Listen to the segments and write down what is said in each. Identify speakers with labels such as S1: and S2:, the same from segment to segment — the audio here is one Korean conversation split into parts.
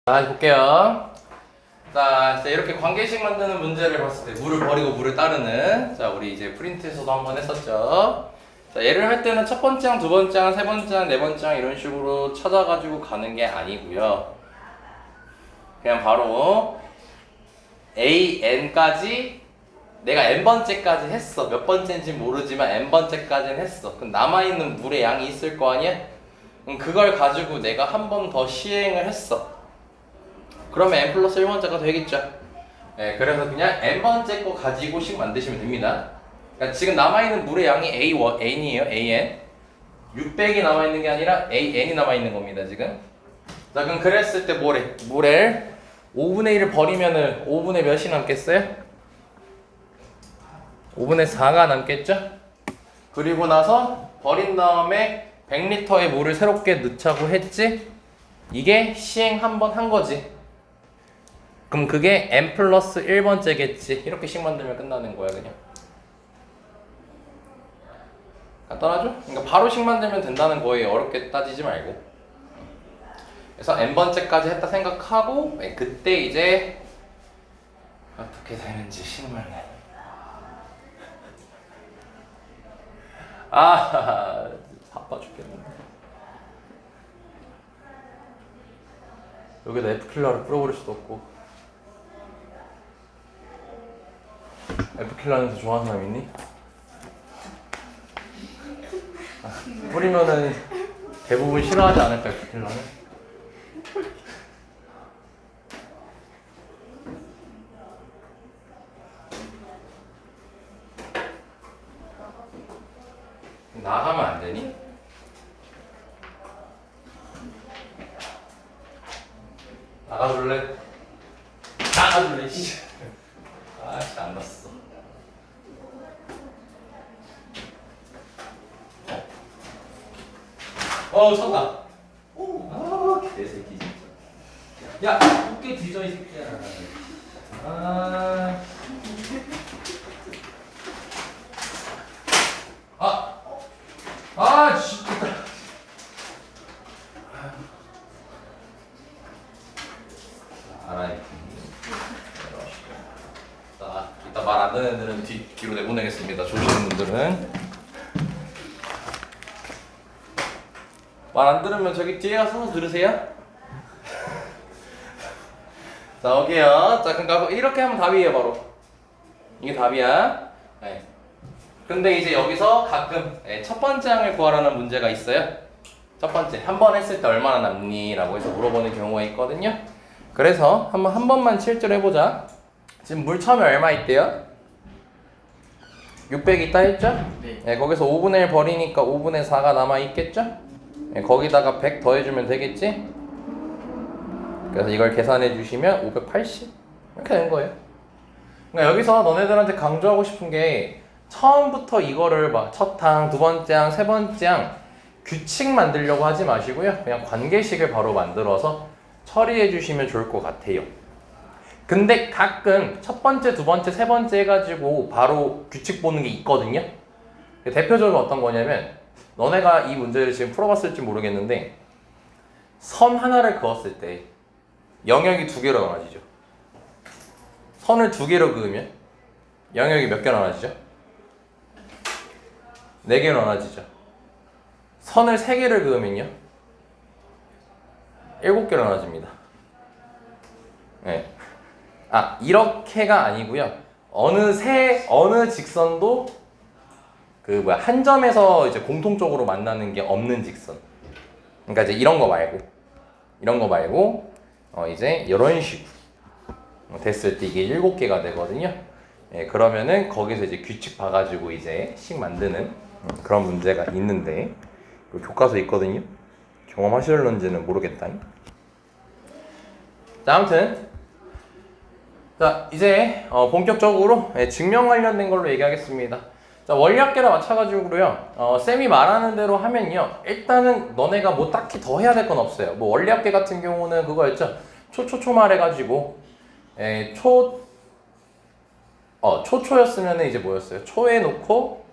S1: 자, 볼게요. 자, 이렇게 관계식 만드는 문제를 봤을 때 물을 버리고 물을 따르는, 자, 우리 이제 프린트에서도 한번 했었죠. 자, 얘를 할 때는 첫 번째 항, 두 번째 항, 세 번째 항, 네 번째 항 이런 식으로 찾아가지고 가는 게 아니고요. 그냥 바로 AN까지 내가 N번째까지 했어. 몇 번째인지 모르지만 N번째까지는 했어. 그럼 남아있는 물의 양이 있을 거 아니야? 그럼 그걸 가지고 내가 한 번 더 시행을 했어. 그러면 n 플러스 1번째가 되겠죠. 네, 그래서 그냥 n번째 거 가지고 식 만드시면 됩니다. 그러니까 지금 남아있는 물의 양이 N이에요. AN 600이 남아있는 게 아니라 AN이 남아있는 겁니다 지금. 자, 그럼 그랬을 때 뭐래? 물에 5분의 1을 버리면은 5분의 몇이 남겠어요? 5분의 4가 남겠죠? 그리고 나서 버린 다음에 100리터의 물을 새롭게 넣자고 했지? 이게 시행 한 번 한 거지. 그럼 그게 n 플러스 1번째겠지. 이렇게 식 만들면 끝나는 거야 그냥. 간단하죠? 그러니까 바로 식 만들면 된다는 거예요. 어렵게 따지지 말고. 그래서 n번째까지 했다 생각하고 그때 이제 어떻게 되는지 식만을 바빠 죽겠는데. 여기다 F킬러를 뿌려버릴 수도 없고. F킬러에서 좋아하는 사람 있니? 뿌리면은 대부분 싫어하지 않을까, F킬러는? 나가면 안 되니? 나가줄래? 나가줄래? 씨. 안 났어. 쳤다. 개새끼 진짜. 야, 웃게 뒤져 이 새끼야. 진짜. 알아야지. 자, 이따 말 안 듣는 애들은 뒤로 내보내겠습니다. 조시는 분들은. 말 안 들으면 저기 뒤에 가서 들으세요. 자, 여기요. 자, 그러니까 이렇게 하면 답이에요, 바로. 이게 답이야. 네. 근데 이제 여기서 가끔 첫 번째 항을 구하라는 문제가 있어요. 첫 번째, 한 번 했을 때 얼마나 남니? 라고 해서 물어보는 경우가 있거든요. 그래서 한번 한 번만 실제로 해보자. 지금 물 처음에 얼마 있대요? 600 있다 했죠? 네. 거기서 5분의 1 버리니까 5분의 4가 남아있겠죠? 거기다가 100 더해주면 되겠지? 그래서 이걸 계산해 주시면 580 이렇게 되는 거예요. 그러니까 여기서 너네들한테 강조하고 싶은 게 처음부터 이거를 막 첫 항, 두 번째 항, 세 번째 항 규칙 만들려고 하지 마시고요. 그냥 관계식을 바로 만들어서 처리해 주시면 좋을 것 같아요. 근데 가끔 첫 번째, 두 번째, 세 번째 해가지고 바로 규칙 보는 게 있거든요. 대표적으로 어떤 거냐면 너네가 이 문제를 지금 풀어봤을지 모르겠는데 선 하나를 그었을 때 영역이 두 개로 나눠지죠. 선을 두 개로 그으면 영역이 몇 개로 나눠지죠? 네 개로 나눠지죠. 선을 세 개를 그으면요? 7개로 나눠집니다. 네. 이렇게가 아니고요. 어느 직선도 한 점에서 이제 공통적으로 만나는 게 없는 직선. 그러니까 이제 이런 거 말고 이제 이런 식으로 됐을 때 이게 7개가 되거든요. 그러면은 거기서 이제 규칙 봐가지고 이제 식 만드는 그런 문제가 있는데 교과서에 있거든요. 경험하실런지는 모르겠다. 자, 아무튼 자, 이제 본격적으로 증명 관련된 걸로 얘기하겠습니다. 자, 원리학계랑 마찬가지로요. 쌤이 말하는 대로 하면요. 일단은 너네가 뭐 딱히 더 해야 될 건 없어요. 뭐 원리학계 같은 경우는 그거였죠. 초초초말 해가지고 초초였으면 이제 뭐였어요? 초에 놓고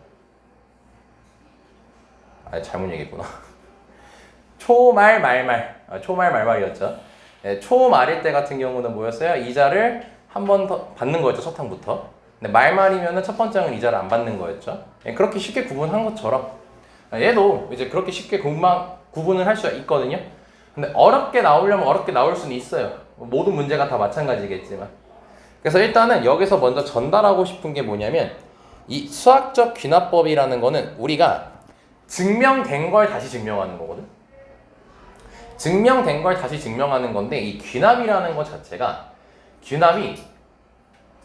S1: 잘못 얘기했구나. 초말 말말이었죠. 초말일 때 같은 경우는 뭐였어요? 이자를 한 번 더 받는 거였죠, 첫 항부터. 근데 말말이면은 첫 번째 항은 이자를 안 받는 거였죠. 그렇게 쉽게 구분한 것처럼 얘도 이제 그렇게 쉽게 구분을 할 수가 있거든요. 근데 어렵게 나오려면 어렵게 나올 수는 있어요. 모든 문제가 다 마찬가지겠지만. 그래서 일단은 여기서 먼저 전달하고 싶은 게 뭐냐면 이 수학적 귀납법이라는 거는 우리가 증명된 걸 다시 증명하는 거거든. 증명된 걸 다시 증명하는 건데 이 귀납이라는 것 자체가 귀납이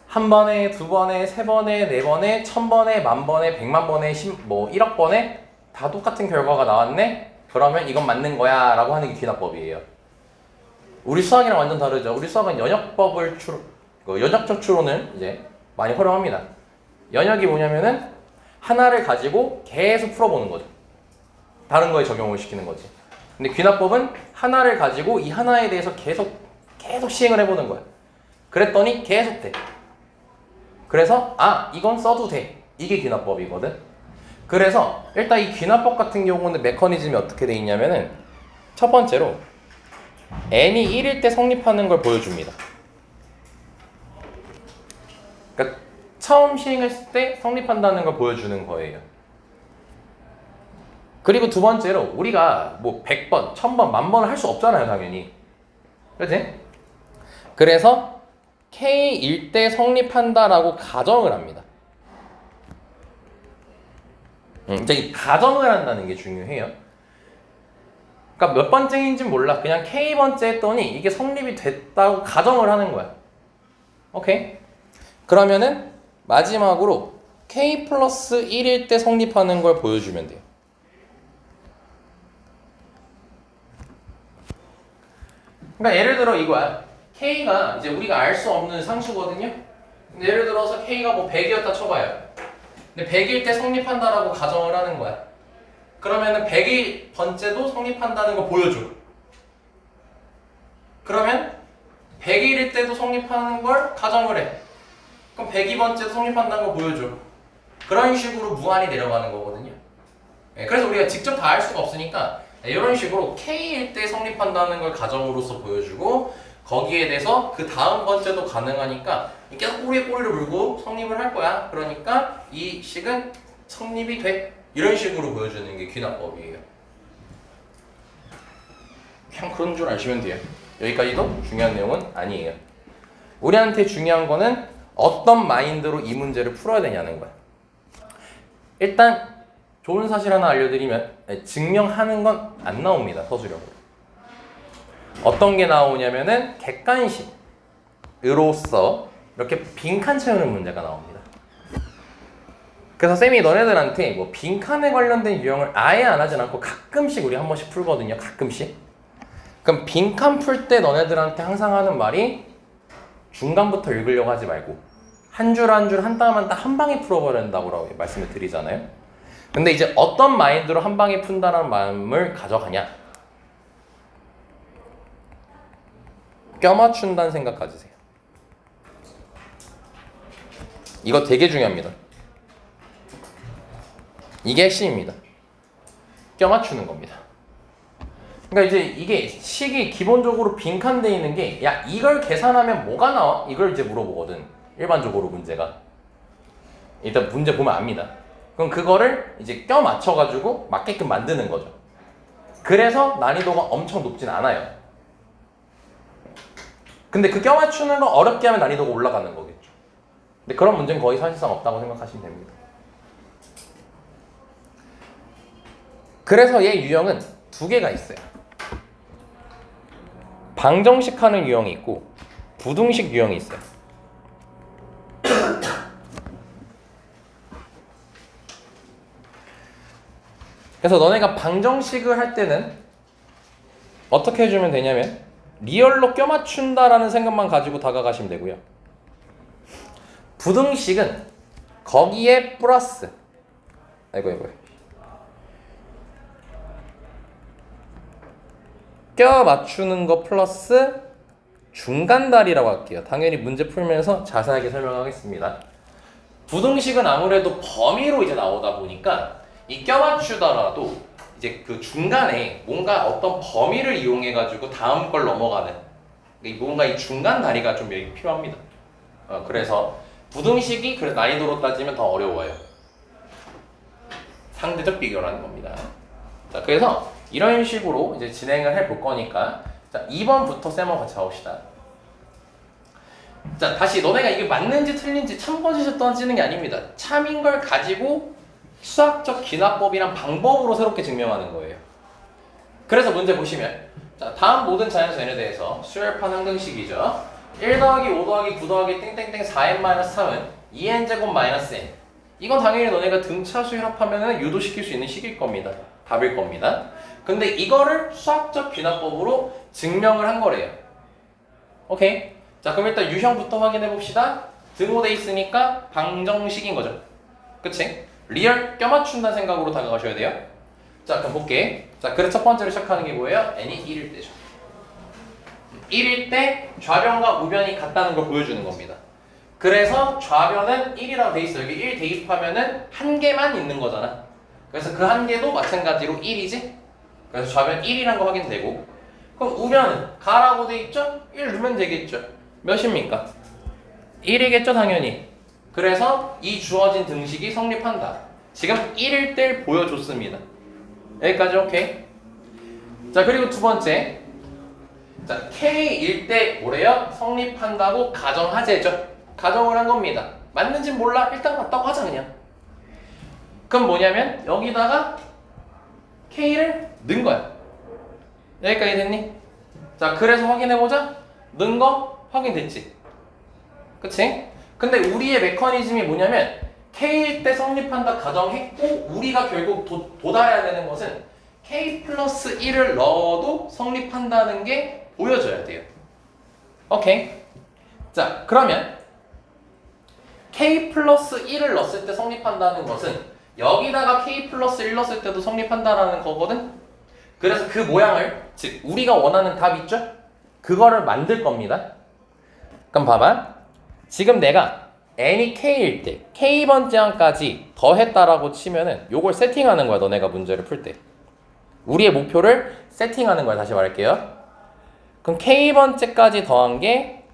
S1: 한 번에, 두 번에, 세 번에, 네 번에, 1000번에, 10,000번에, 100만 번에, 1억 번에 다 똑같은 결과가 나왔네? 그러면 이건 맞는 거야 라고 하는 게 귀납법이에요. 우리 수학이랑 완전 다르죠. 우리 수학은 연역적 추론을 이제 많이 활용합니다. 연역이 뭐냐면은 하나를 가지고 계속 풀어보는 거죠. 다른 거에 적용을 시키는 거지. 근데 귀납법은 하나를 가지고 이 하나에 대해서 계속 시행을 해보는 거야. 그랬더니 계속 돼. 그래서 이건 써도 돼. 이게 귀납법이거든. 그래서 일단 이 귀납법 같은 경우는 메커니즘이 어떻게 돼 있냐면은 첫 번째로 n이 1일 때 성립하는 걸 보여줍니다. 그러니까 처음 시행했을 때 성립한다는 걸 보여주는 거예요. 그리고 두 번째로 우리가 뭐 100번, 1000번, 10,000번을 할 수 없잖아요, 당연히. 그렇지? 그래서 K일 때 성립한다라고 가정을 합니다. 이제 이 가정을 한다는 게 중요해요. 그러니까 몇 번째인지 몰라. 그냥 K번째 했더니 이게 성립이 됐다고 가정을 하는 거야. 오케이? 그러면은 마지막으로 K 플러스 1일 때 성립하는 걸 보여주면 돼요. 그러니까 예를 들어 이거야. K가 이제 우리가 알 수 없는 상수거든요. 근데 예를 들어서 K가 뭐 100이었다 쳐봐요. 근데 100일 때 성립한다라고 가정을 하는 거야. 그러면은 100일 번째도 성립한다는 거 보여줘. 그러면 100일일 때도 성립하는 걸 가정을 해. 그럼 102번째도 성립한다는 거 보여줘. 그런 식으로 무한히 내려가는 거거든요. 그래서 우리가 직접 다 할 수가 없으니까 이런 식으로 K일 때 성립한다는 걸 가정으로서 보여주고 거기에 대해서 그 다음 번째도 가능하니까 계속 꼬리에 꼬리를 물고 성립을 할 거야. 그러니까 이 식은 성립이 돼. 이런 식으로 보여주는 게 귀납법이에요. 그냥 그런 줄 아시면 돼요. 여기까지도 중요한 내용은 아니에요. 우리한테 중요한 거는 어떤 마인드로 이 문제를 풀어야 되냐는 거야. 일단 좋은 사실 하나 알려드리면 증명하는 건 안 나옵니다. 서술형으로. 어떤 게 나오냐면은 객관식으로서 이렇게 빈칸 채우는 문제가 나옵니다. 그래서 쌤이 너네들한테 뭐 빈칸에 관련된 유형을 아예 안 하진 않고 가끔씩 우리 한 번씩 풀거든요. 가끔씩. 그럼 빈칸 풀 때 너네들한테 항상 하는 말이 중간부터 읽으려고 하지 말고 한 줄 한 줄 한 땀 한 땀 한 방에 풀어버려야 된다고 말씀을 드리잖아요. 근데 이제 어떤 마인드로 한 방에 푼다는 마음을 가져가냐? 껴맞춘다는 생각 가지세요. 이거 되게 중요합니다. 이게 핵심입니다. 껴맞추는 겁니다. 그러니까 이제 이게 식이 기본적으로 빈칸돼 있는 게 야 이걸 계산하면 뭐가 나와? 이걸 이제 물어보거든. 일반적으로 문제가. 일단 문제 보면 압니다. 그럼 그거를 이제 껴맞춰가지고 맞게끔 만드는 거죠. 그래서 난이도가 엄청 높진 않아요. 근데 그 껴맞추는 거 어렵게 하면 난이도가 올라가는 거겠죠. 근데 그런 문제는 거의 사실상 없다고 생각하시면 됩니다. 그래서 얘 유형은 두 개가 있어요. 방정식 하는 유형이 있고 부등식 유형이 있어요. 그래서 너네가 방정식을 할 때는 어떻게 해주면 되냐면 리얼로 껴맞춘다라는 생각만 가지고 다가가시면 되고요. 부등식은 거기에 플러스 껴맞추는 거 플러스 중간다리라고 할게요. 당연히 문제 풀면서 자세하게 설명하겠습니다. 부등식은 아무래도 범위로 이제 나오다 보니까 이 껴맞추더라도 이제 그 중간에 뭔가 어떤 범위를 이용해 가지고 다음 걸 넘어가는 뭔가 이 중간 다리가 좀 여기 필요합니다. 그래서 부등식이 그래서 난이도로 따지면 더 어려워요. 상대적 비교라는 겁니다. 자, 그래서 이런 식으로 이제 진행을 해볼 거니까 자, 2번부터 쌤하고 같이 가봅시다. 자, 다시 너네가 이게 맞는지 틀린지 참고지에서 떠지는 게 아닙니다. 참인 걸 가지고 수학적 기납법이란 방법으로 새롭게 증명하는 거예요. 그래서 문제 보시면 자, 다음 모든 자연수에 대해서 수열판 항등식이죠. 1 더하기 5 더하기 9 더하기 땡땡땡 4n-3은 2n제곱 마이너스 n. 이건 당연히 너네가 등차수 합하면 유도시킬 수 있는 식일 겁니다. 답일 겁니다. 근데 이거를 수학적 귀납법으로 증명을 한 거래요. 오케이? 자, 그럼 일단 유형부터 확인해 봅시다. 등호돼 있으니까 방정식인 거죠. 그치? 리얼 껴맞춘다는 생각으로 다가가셔야 돼요. 자, 그럼 볼게. 자, 그래서 첫 번째로 시작하는 게 뭐예요? n이 1일 때죠. 1일 때 좌변과 우변이 같다는 걸 보여주는 겁니다. 그래서 좌변은 1이라고 돼 있어요. 여기 1 대입하면은 한 개만 있는 거잖아. 그래서 그 한 개도 마찬가지로 1이지? 그래서 좌변 1이란 거 확인되고, 그럼 우변은 가라고 돼 있죠? 1 넣으면 되겠죠? 몇입니까? 1이겠죠, 당연히. 그래서 이 주어진 등식이 성립한다. 지금 1일 때를 보여줬습니다. 여기까지 오케이? 자, 그리고 두 번째. 자, K일 때 뭐래요? 성립한다고 가정하재죠. 가정을 한 겁니다. 맞는지 몰라. 일단 맞다고 하자 그냥. 그럼 뭐냐면 여기다가 K를 넣은 거야. 여기까지 됐니? 자, 그래서 확인해보자. 넣은 거 확인됐지? 그치? 근데 우리의 메커니즘이 뭐냐면 K일 때 성립한다 가정했고 우리가 결국 도달해야 되는 것은 K 플러스 1을 넣어도 성립한다는 게 보여줘야 돼요. 오케이? 자, 그러면 K 플러스 1을 넣었을 때 성립한다는 것은 여기다가 K 플러스 1 넣었을 때도 성립한다라는 거거든? 그래서 그 모양을, 즉 우리가 원하는 답 있죠? 그거를 만들 겁니다. 그럼 봐봐. 지금 내가 n이 k일 때 k번째 항까지 더했다라고 치면은 요걸 세팅하는 거야. 너네가 문제를 풀 때. 우리의 목표를 세팅하는 거야. 다시 말할게요. 그럼 k번째까지 더한 게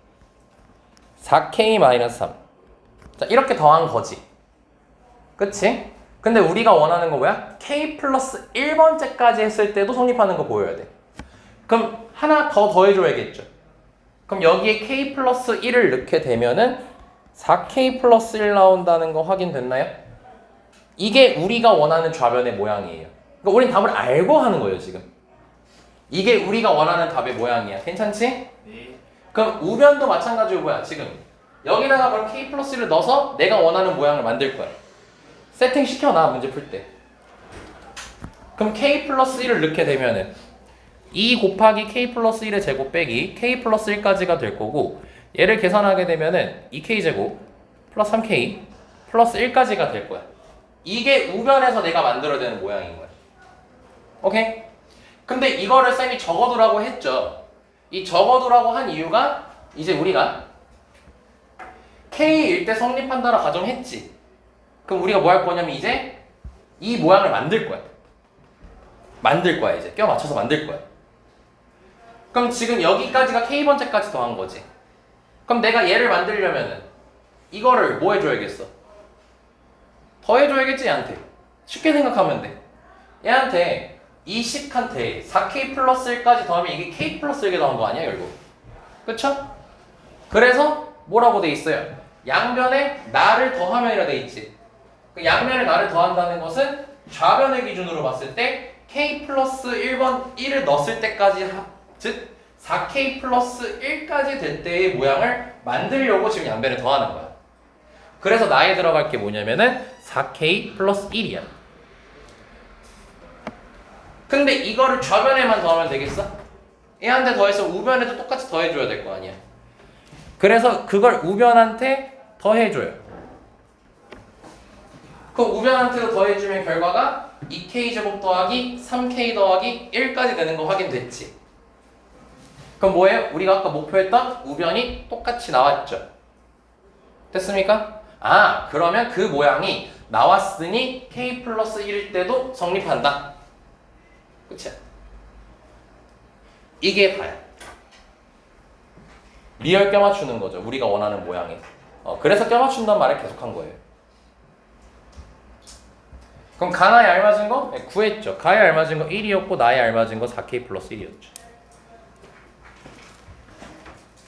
S1: 4k-3. 자, 이렇게 더한 거지. 그치? 근데 우리가 원하는 거 뭐야? k 플러스 1번째까지 했을 때도 성립하는 거 보여야 돼. 그럼 하나 더 더해줘야겠죠. 그럼 여기에 k 플러스 1을 넣게 되면은 4k 플러스 1 나온다는 거 확인됐나요? 이게 우리가 원하는 좌변의 모양이에요. 그러니까 우린 답을 알고 하는 거예요, 지금. 이게 우리가 원하는 답의 모양이야. 괜찮지?
S2: 네.
S1: 그럼 우변도 마찬가지로 뭐야, 지금. 여기다가 그럼 k 플러스 1을 넣어서 내가 원하는 모양을 만들 거야. 세팅 시켜놔, 문제 풀 때. 그럼 k 플러스 1을 넣게 되면은 2 곱하기 k 플러스 1의 제곱 빼기 k 플러스 1까지가 될 거고, 얘를 계산하게 되면은 2k 제곱 플러스 3k 플러스 1까지가 될 거야. 이게 우변에서 내가 만들어야 되는 모양인 거야. 오케이? 근데 이거를 쌤이 적어두라고 했죠. 이 적어두라고 한 이유가 이제 우리가 K일 때 성립한다라 가정했지. 그럼 우리가 뭐 할 거냐면 이제 이 모양을 만들 거야. 만들 거야, 이제. 껴 맞춰서 만들 거야. 그럼 지금 여기까지가 K번째까지 더한 거지. 그럼 내가 얘를 만들려면은 이거를 뭐 해줘야겠어? 더 해줘야겠지, 얘한테. 쉽게 생각하면 돼. 얘한테 이 식한테 4K 플러스 1까지 더하면 이게 K 플러스 1이 더한 거 아니야, 결국? 그쵸? 그래서 뭐라고 돼 있어요? 양변에 나를 더하면이라 돼 있지. 그 양면에 나를 더한다는 것은 좌변의 기준으로 봤을 때 K 플러스 1을 넣었을 때까지 즉 4K 플러스 1까지 될 때의 모양을 만들려고 지금 양변에 더하는 거야. 그래서 나에 들어갈 게 뭐냐면은 4K 플러스 1이야. 근데 이거를 좌변에만 더하면 되겠어? 얘한테 더해서 우변에도 똑같이 더해줘야 될 거 아니야. 그래서 그걸 우변한테 더해줘요. 그 우변한테도 더해주면 결과가 2K제곱 더하기 3K 더하기 1까지 되는 거 확인됐지? 그럼 뭐예요? 우리가 아까 목표했던 우변이 똑같이 나왔죠? 됐습니까? 아, 그러면 그 모양이 나왔으니 K 플러스 1일 때도 성립한다. 그치? 이게 다야. 리얼 껴맞추는 거죠. 우리가 원하는 모양에. 그래서 껴맞춘다는 말을 계속한 거예요. 그럼 가나에 알맞은 거? 네, 구했죠. 가에 알맞은 거 1이었고 나에 알맞은 거 4K 플러스 1이었죠.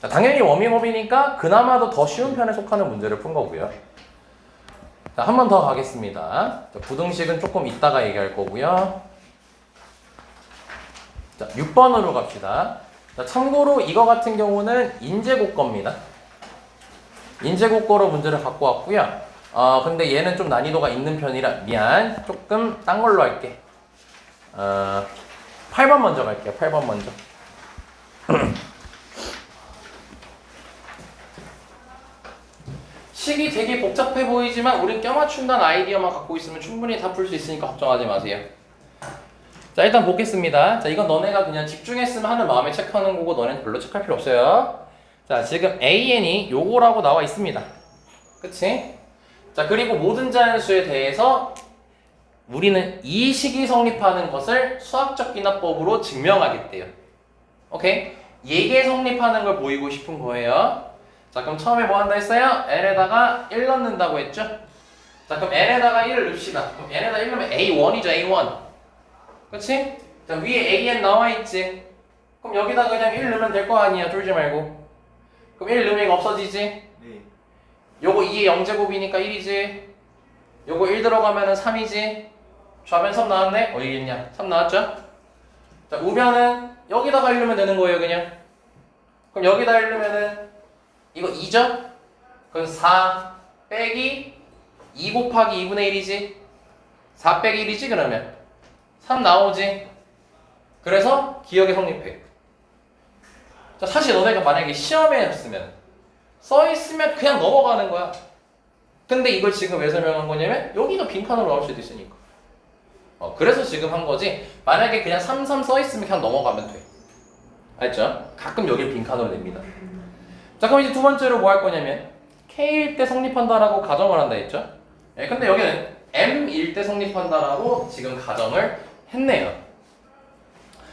S1: 자, 당연히 워밍업이니까 그나마도 더 쉬운 편에 속하는 문제를 푼 거고요. 자, 한 번 더 가겠습니다. 자, 부등식은 조금 이따가 얘기할 거고요. 자, 6번으로 갑시다. 자, 참고로 이거 같은 경우는 인제곱 겁니다. 인제곱 거로 문제를 갖고 왔고요. 근데 얘는 좀 난이도가 있는 편이라 미안. 조금 딴 걸로 할게. 8번 먼저 갈게요. 8번 먼저. 식이 되게 복잡해 보이지만 우린 껴맞춘다는 아이디어만 갖고 있으면 충분히 다 풀 수 있으니까 걱정하지 마세요. 자, 일단 보겠습니다. 자, 이건 너네가 그냥 집중했으면 하는 마음에 체크하는 거고 너네는 별로 체크할 필요 없어요. 자, 지금 AN이 요거라고 나와 있습니다. 그치? 자, 그리고 모든 자연수에 대해서 우리는 이 식이 성립하는 것을 수학적 기납법으로 증명하겠대요. 오케이? 얘게 성립하는 걸 보이고 싶은 거예요. 자, 그럼 처음에 뭐 한다 했어요? L에다가 1 넣는다고 했죠? 자, 그럼 L에다가 1을 넣읍시다. 그럼 L에다가 1 넣으면 A1이죠, A1. 그치? 자, 위에 AN 나와있지? 그럼 여기다가 그냥 1 넣으면 될 거 아니야, 쫄지 말고. 그럼 1 넣으면 이거 없어지지?
S2: 네.
S1: 요거 2의 0제곱이니까 1이지? 요거 1 들어가면은 3이지? 좌변 3 나왔네? 어디 있냐? 3 나왔죠? 자, 우변은 여기다가 1 넣으면 되는 거예요, 그냥. 그럼 여기다 1 넣으면은 이거 2죠? 그럼 4 빼기 2 곱하기 2분의 1이지? 4 빼기 1이지 그러면? 3 나오지? 그래서 기억이 성립해. 자, 사실 너네가 만약에 시험에 했으면 써있으면 그냥 넘어가는 거야. 근데 이걸 지금 왜 설명한 거냐면 여기가 빈칸으로 나올 수도 있으니까. 그래서 지금 한 거지. 만약에 그냥 33 써있으면 그냥 넘어가면 돼. 알죠? 가끔 여길 빈칸으로 냅니다. 자, 그럼 이제 두 번째로 뭐 할 거냐면 K일 때 성립한다라고 가정을 한다 했죠? 예, 근데 여기는 M일 때 성립한다라고 지금 가정을 했네요.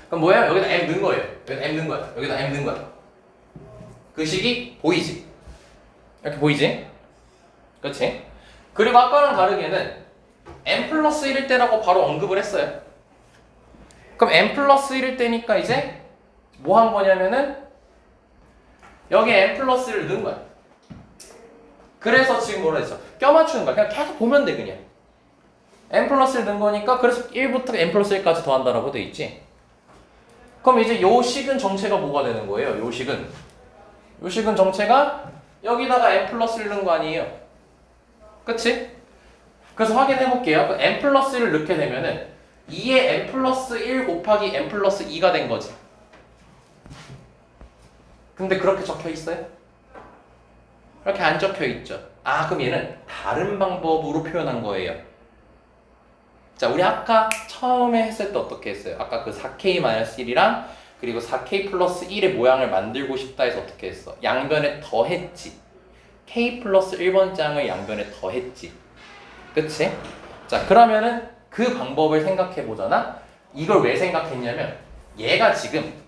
S1: 그럼 뭐예요? 여기다 M 넣은 거예요. 여기다 M 넣은 거야. 여기다 M 넣은 거야. 그 식이 보이지? 이렇게 보이지? 그렇지? 그리고 아까랑 다르게는 M 플러스 1일 때라고 바로 언급을 했어요. 그럼 M 플러스 1일 때니까 이제 뭐 한 거냐면은 여기에 M 플러스 1을 넣은 거야. 그래서 지금 뭐라 했어? 껴맞추는 거야. 그냥 계속 보면 돼 그냥. M 플러스 1 넣은 거니까 그래서 1부터 M 플러스 1까지 더한다라고 돼 있지. 그럼 이제 요 식은 정체가 뭐가 되는 거예요? 요 식은 정체가 여기다가 M 플러스 1 넣은 거 아니에요? 그치? 그래서 확인해 볼게요. 그 M 플러스 1을 넣게 되면은 2의 M 플러스 1 곱하기 M 플러스 2가 된 거지. 근데 그렇게 적혀 있어요? 그렇게 안 적혀 있죠. 그럼 얘는 다른 방법으로 표현한 거예요. 자, 우리 아까 처음에 했을 때 어떻게 했어요? 아까 그 4K-1이랑 그리고 4K 플러스 1의 모양을 만들고 싶다 해서 어떻게 했어? 양변에 더했지. K 플러스 1번장을 양변에 더했지. 그치? 자, 그러면은 그 방법을 생각해 보잖아? 이걸 왜 생각했냐면 얘가 지금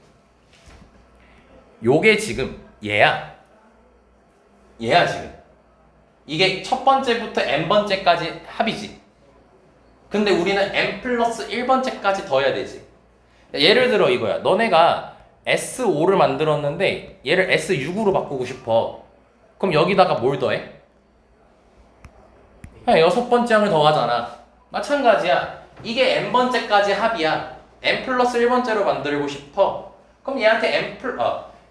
S1: 요게 지금 얘야 지금. 이게 첫 번째부터 n번째까지 합이지. 근데 우리는 n 플러스 1번째까지 더해야 되지. 예를 들어 이거야. 너네가 S5를 만들었는데 얘를 S6으로 바꾸고 싶어. 그럼 여기다가 뭘 더해? 그냥 6번째 항을 더하잖아. 마찬가지야. 이게 n번째까지 합이야. n 플러스 1번째로 만들고 싶어. 그럼 얘한테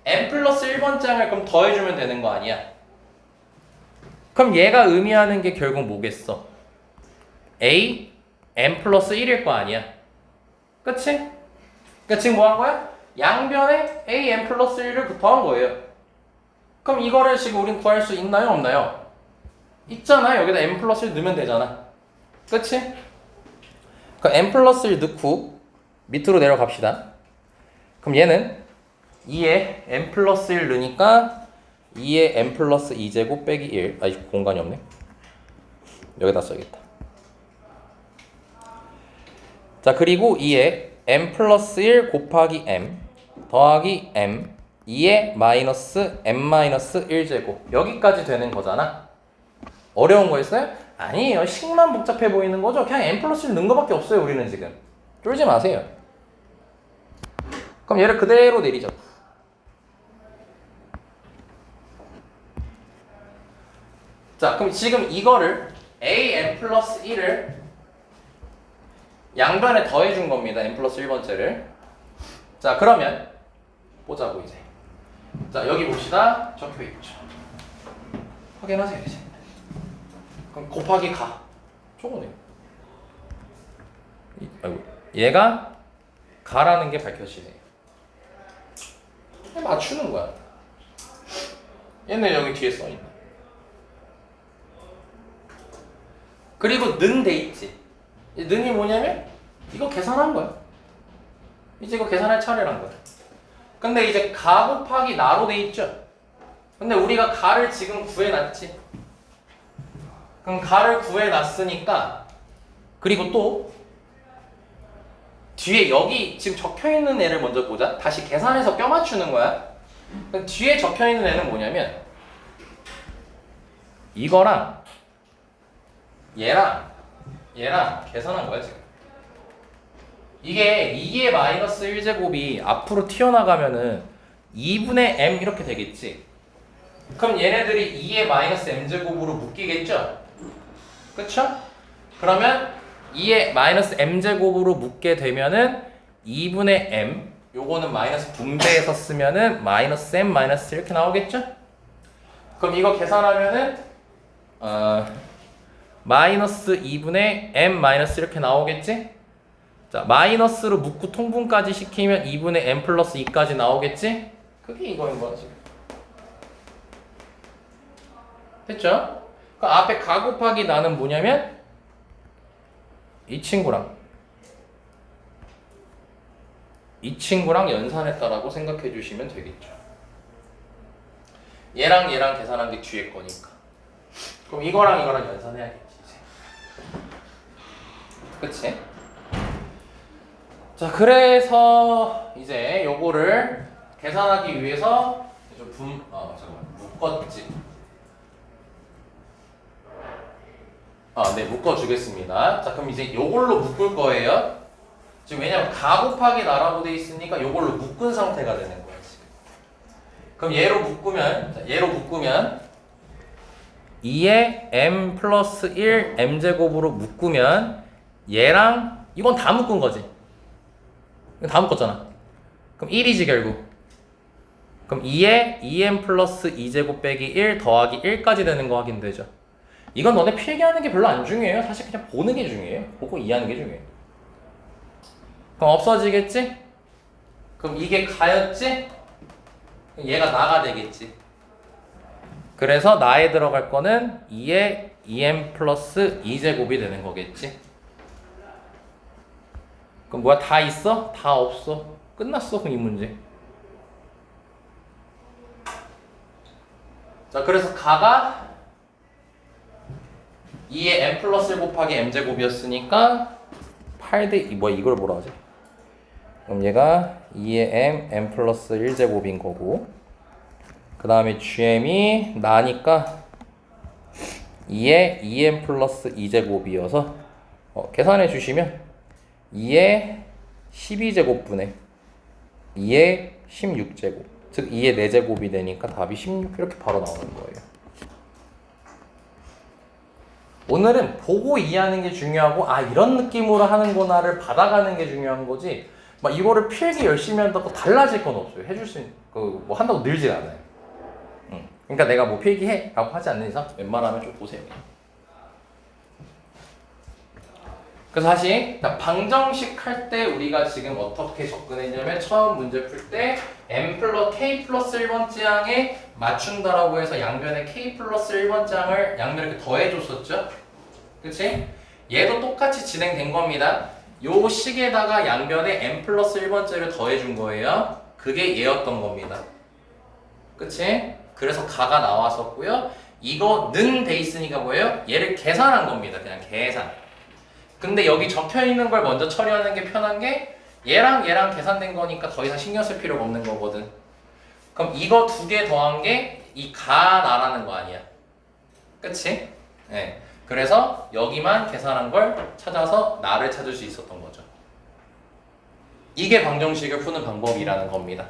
S1: n 플러스 1번째 항을 그럼 더해주면 되는 거 아니야? 그럼 얘가 의미하는 게 결국 뭐겠어? A, n 플러스 1일 거 아니야? 그치? 그러니까 지금 뭐 한 거야? 양변에 a, n 플러스 1을 더한 거예요. 그럼 이거를 지금 우린 구할 수 있나요? 없나요? 있잖아. 여기다 n 플러스 1 넣으면 되잖아. 그치? 그 n 플러스 1 넣고 밑으로 내려갑시다. 그럼 얘는 2에 n 플러스 1 넣으니까 2에 n 플러스 2제곱 빼기 1. 공간이 없네. 여기다 써야겠다. 자, 그리고 2에 n 플러스 1 곱하기 m 더하기 m 2의 마이너스 m 마이너스 1제곱 여기까지 되는 거잖아. 어려운 거 있어요? 아니에요. 식만 복잡해 보이는 거죠. 그냥 m 플러스 1 넣은 거밖에 없어요. 우리는 지금 쫄지 마세요. 그럼 얘를 그대로 내리죠. 자, 그럼 지금 이거를 am 플러스 1을 양변에 더해준 겁니다. m 플러스 1번째를. 자, 그러면 보자고 이제. 자, 여기 봅시다. 적혀있죠. 확인하세요 이제. 그럼 곱하기 가. 저거네요. 얘가 가라는 게 밝혀지네요. 맞추는 거야. 얘는 여기 뒤에 써있네. 그리고 는 돼 있지. 는이 뭐냐면 이거 계산한 거야. 이제 이거 계산할 차례란 거야. 근데 이제 가 곱하기 나로 돼 있죠. 근데 우리가 가를 지금 구해놨지. 그럼 가를 구해놨으니까 그리고 또 뒤에 여기 지금 적혀있는 애를 먼저 보자. 다시 계산해서 껴 맞추는 거야. 그럼 뒤에 적혀있는 애는 뭐냐면 이거랑 얘랑 계산한 거야 지금. 이게 2의 마이너스 1제곱이 앞으로 튀어나가면은 2분의 m 이렇게 되겠지. 그럼 얘네들이 2의 마이너스 m제곱으로 묶이겠죠? 그쵸? 그러면 2의 마이너스 m제곱으로 묶게 되면은 2분의 m 요거는 마이너스 분배해서 쓰면은 마이너스 m 마이너스 이렇게 나오겠죠? 그럼 이거 계산하면은 마이너스 2분의 m 마이너스 이렇게 나오겠지? 자, 마이너스로 묶고 통분까지 시키면 2분의 m 플러스 2까지 나오겠지? 그게 이거인 거야 지금. 됐죠? 그 앞에 가 곱하기 나는 뭐냐면 이 친구랑 연산했다라고 생각해 주시면 되겠죠. 얘랑 계산한 게 뒤에 거니까. 그럼 이거랑 연산해야겠지 이제. 그치? 자, 그래서 이제 요거를 계산하기 위해서 좀 묶었지. 네, 묶어주겠습니다. 자, 그럼 이제 요걸로 묶을 거예요. 지금 왜냐면 가 곱하기 나라고 돼 있으니까 요걸로 묶은 상태가 되는 거야 지금. 그럼 얘로 묶으면 2의 m 플러스 1 m제곱으로 묶으면 얘랑 이건 다 묶은 거지. 이건 다 묶었잖아. 그럼 1이지 결국. 그럼 2에 2m 플러스 2제곱 빼기 1 더하기 1까지 되는 거 확인되죠. 이건 너네 필기하는 게 별로 안 중요해요. 사실 그냥 보는 게 중요해요. 보고 이해하는 게 중요해요. 그럼 없어지겠지? 그럼 이게 가였지? 얘가 나가 되겠지. 그래서 나에 들어갈 거는 2에 2m 플러스 2제곱이 되는 거겠지. 그럼 뭐야? 다 있어? 다 없어? 끝났어 그럼 이 문제. 자, 그래서 가가 2의 m 플러스 1 곱하기 m제곱이었으니까 8대 이걸 뭐라 하지? 그럼 얘가 2의 m 플러스 1제곱인 거고, 그 다음에 gm이 나니까 2의 2m 플러스 2제곱이어서 계산해 주시면 2의 12제곱분의 2의 16제곱, 즉 2의 4제곱이 되니까 답이 16 이렇게 바로 나오는 거예요. 오늘은 보고 이해하는 게 중요하고 이런 느낌으로 하는구나를 받아가는 게 중요한 거지, 막 이거를 필기 열심히 한다고 달라질 건 없어요. 해줄 수 있는 뭐 한다고 늘질 않아요. 그러니까 내가 뭐 필기해 라고 하지 않는 이상 웬만하면 좀 보세요. 그래서 다시 방정식 할 때 우리가 지금 어떻게 접근했냐면, 처음 문제 풀 때 m 플러스 k 플러스 1번째 항에 맞춘다라고 해서 양변에 k 플러스 1번째 항을 양변에 이렇게 더해줬었죠. 그치? 얘도 똑같이 진행된 겁니다. 요 식에다가 양변에 m 플러스 1번째를 더해준 거예요. 그게 얘였던 겁니다. 그치? 그래서 가가 나왔었고요. 이거는 돼 있으니까 뭐예요? 얘를 계산한 겁니다. 그냥 계산. 근데 여기 적혀있는 걸 먼저 처리하는 게 편한 게, 얘랑 계산된 거니까 더 이상 신경 쓸 필요가 없는 거거든. 그럼 이거 두 개 더한 게 이 가나라는 거 아니야. 그치? 네. 그래서 여기만 계산한 걸 찾아서 나를 찾을 수 있었던 거죠. 이게 방정식을 푸는 방법이라는 겁니다.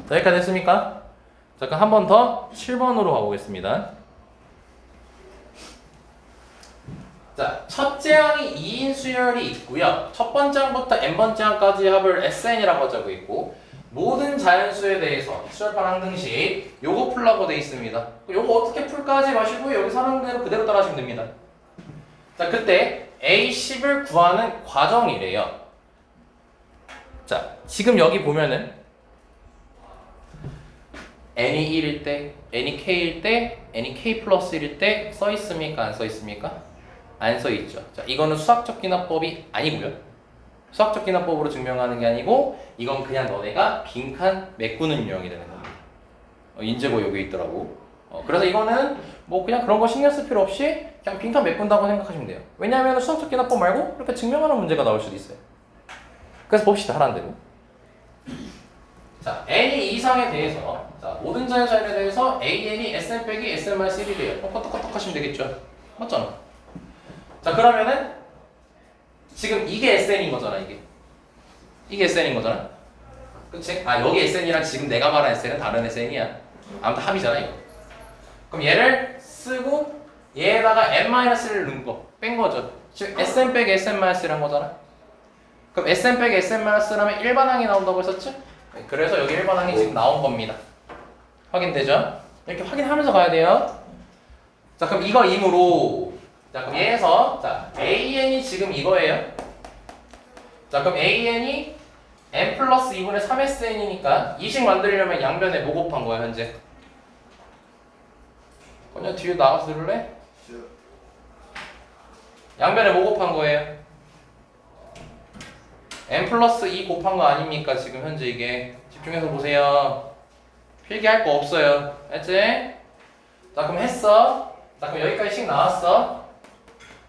S1: 자, 여기까지 됐습니까? 자, 그럼 한 번 더 7번으로 가보겠습니다. 자, 첫째 항이 2인 수열이 있고요. 첫 번째 항부터 n번째 항까지 합을 SN이라고 적고 있고 모든 자연수에 대해서 수열판 항등식 요거 풀라고 돼 있습니다. 요거 어떻게 풀까 하지 마시고 여기 하는 대로 그대로 따라하시면 됩니다. 자, 그때 A10을 구하는 과정이래요. 자, 지금 여기 보면은 n이 1일 때, n이 k일 때, n이 k 플러스 1일 때 써 있습니까? 안 써 있습니까? 안 써 있죠. 자, 이거는 수학적 기납법이 아니고요. 수학적 기납법으로 증명하는 게 아니고 이건 그냥 너네가 빈칸 메꾸는 유형이 되는 겁니다. 인재고 여기 있더라고. 그래서 이거는 뭐 그냥 그런 거 신경 쓸 필요 없이 그냥 빈칸 메꾼다고 생각하시면 돼요. 왜냐하면 수학적 기납법 말고 이렇게 증명하는 문제가 나올 수도 있어요. 그래서 봅시다. 하라는 대로. 자, n이 이상에 대해서 자, 모든 자연수에 대해서 an이 sn 빼기 sn-1이래요. 껐떡껐떡 하시면 되겠죠. 맞잖아. 자, 그러면은 지금 이게 SN인 거잖아, 이게 SN인 거잖아. 그치? 아, 여기 SN이랑 지금 내가 말한 SN은 다른 SN이야. 아무튼 합이잖아, 이거. 그럼 얘를 쓰고 얘에다가 n-를 넣은 거, 뺀 거죠. 지금 SN 빼기 SN-란 거잖아. 그럼 SN 빼기 SN-라면 일반항이 나온다고 했었지? 그래서 여기 일반항이 지금 나온 겁니다. 확인되죠? 이렇게 확인하면서 가야 돼요. 자, 그럼 이거 임으로 자, 그럼 얘에서 자, AN이 지금 이거예요. 자, 그럼 AN이 n 플러스 2분의 3SN이니까 이식 만들려면 양변에 뭐 곱한 거야, 현재? 그냥 뒤에 나가서 들을래? 양변에 뭐 곱한 거예요? n 플러스 2 곱한 거 아닙니까? 지금 현재 이게 집중해서 보세요. 필기할 거 없어요. 알지? 자, 그럼 했어. 자, 그럼 여기까지 식 나왔어.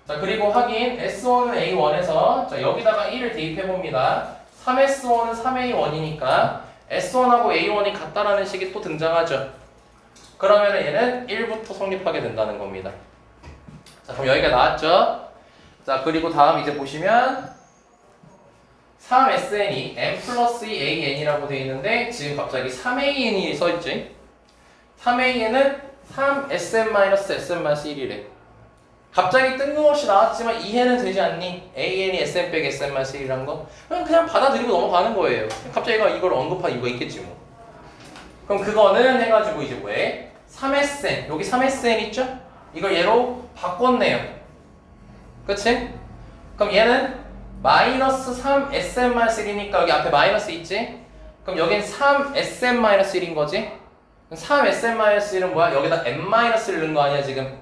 S1: 자, 그리고 확인 S1은 A1에서 자, 여기다가 1을 대입해봅니다. 3S1은 3A1이니까 S1하고 A1이 같다라는 식이 또 등장하죠. 그러면 얘는 1부터 성립하게 된다는 겁니다. 자, 그럼 여기가 나왔죠. 자, 그리고 다음 이제 보시면 3SN이 n 플러스 2AN이라고 되어 있는데 지금 갑자기 3AN이 써있지. 3AN은 3SN-SN-1이래. 갑자기 뜬금없이 나왔지만 이해는 되지 않니? AN이 SN 빼기 SN-1이란 거? 그냥 받아들이고 넘어가는 거예요. 갑자기 이걸 언급한 이유가 있겠지 뭐. 그럼 그거는 해가지고 이제 뭐해? 3SN, 여기 3SN 있죠? 이걸 얘로 바꿨네요. 그치? 그럼 얘는 마이너스 3SN-1이니까 여기 앞에 마이너스 있지? 그럼 여긴 3SN-1인 거지? 3SN-1은 뭐야? 여기다 n-를 넣은 거 아니야 지금?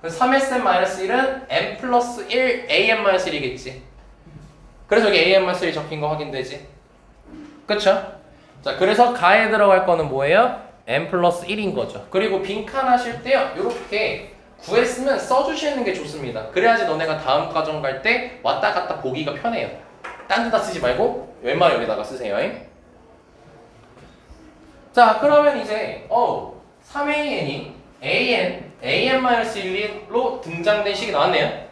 S1: 3SN-1은 n 플러스 1 AN-1이겠지. 그래서 여기 AN-1이 적힌 거 확인되지? 그쵸? 자, 그래서 가에 들어갈 거는 뭐예요? n 플러스 1인 거죠. 그리고 빈칸 하실 때요, 요렇게 구했으면 써주시는 게 좋습니다. 그래야지 너네가 다음 과정 갈 때 왔다 갔다 보기가 편해요. 딴 데다 쓰지 말고 웬만하면 여기다가 쓰세요. 자, 그러면 이제 3AN이 AN-1로 등장된 식이 나왔네요.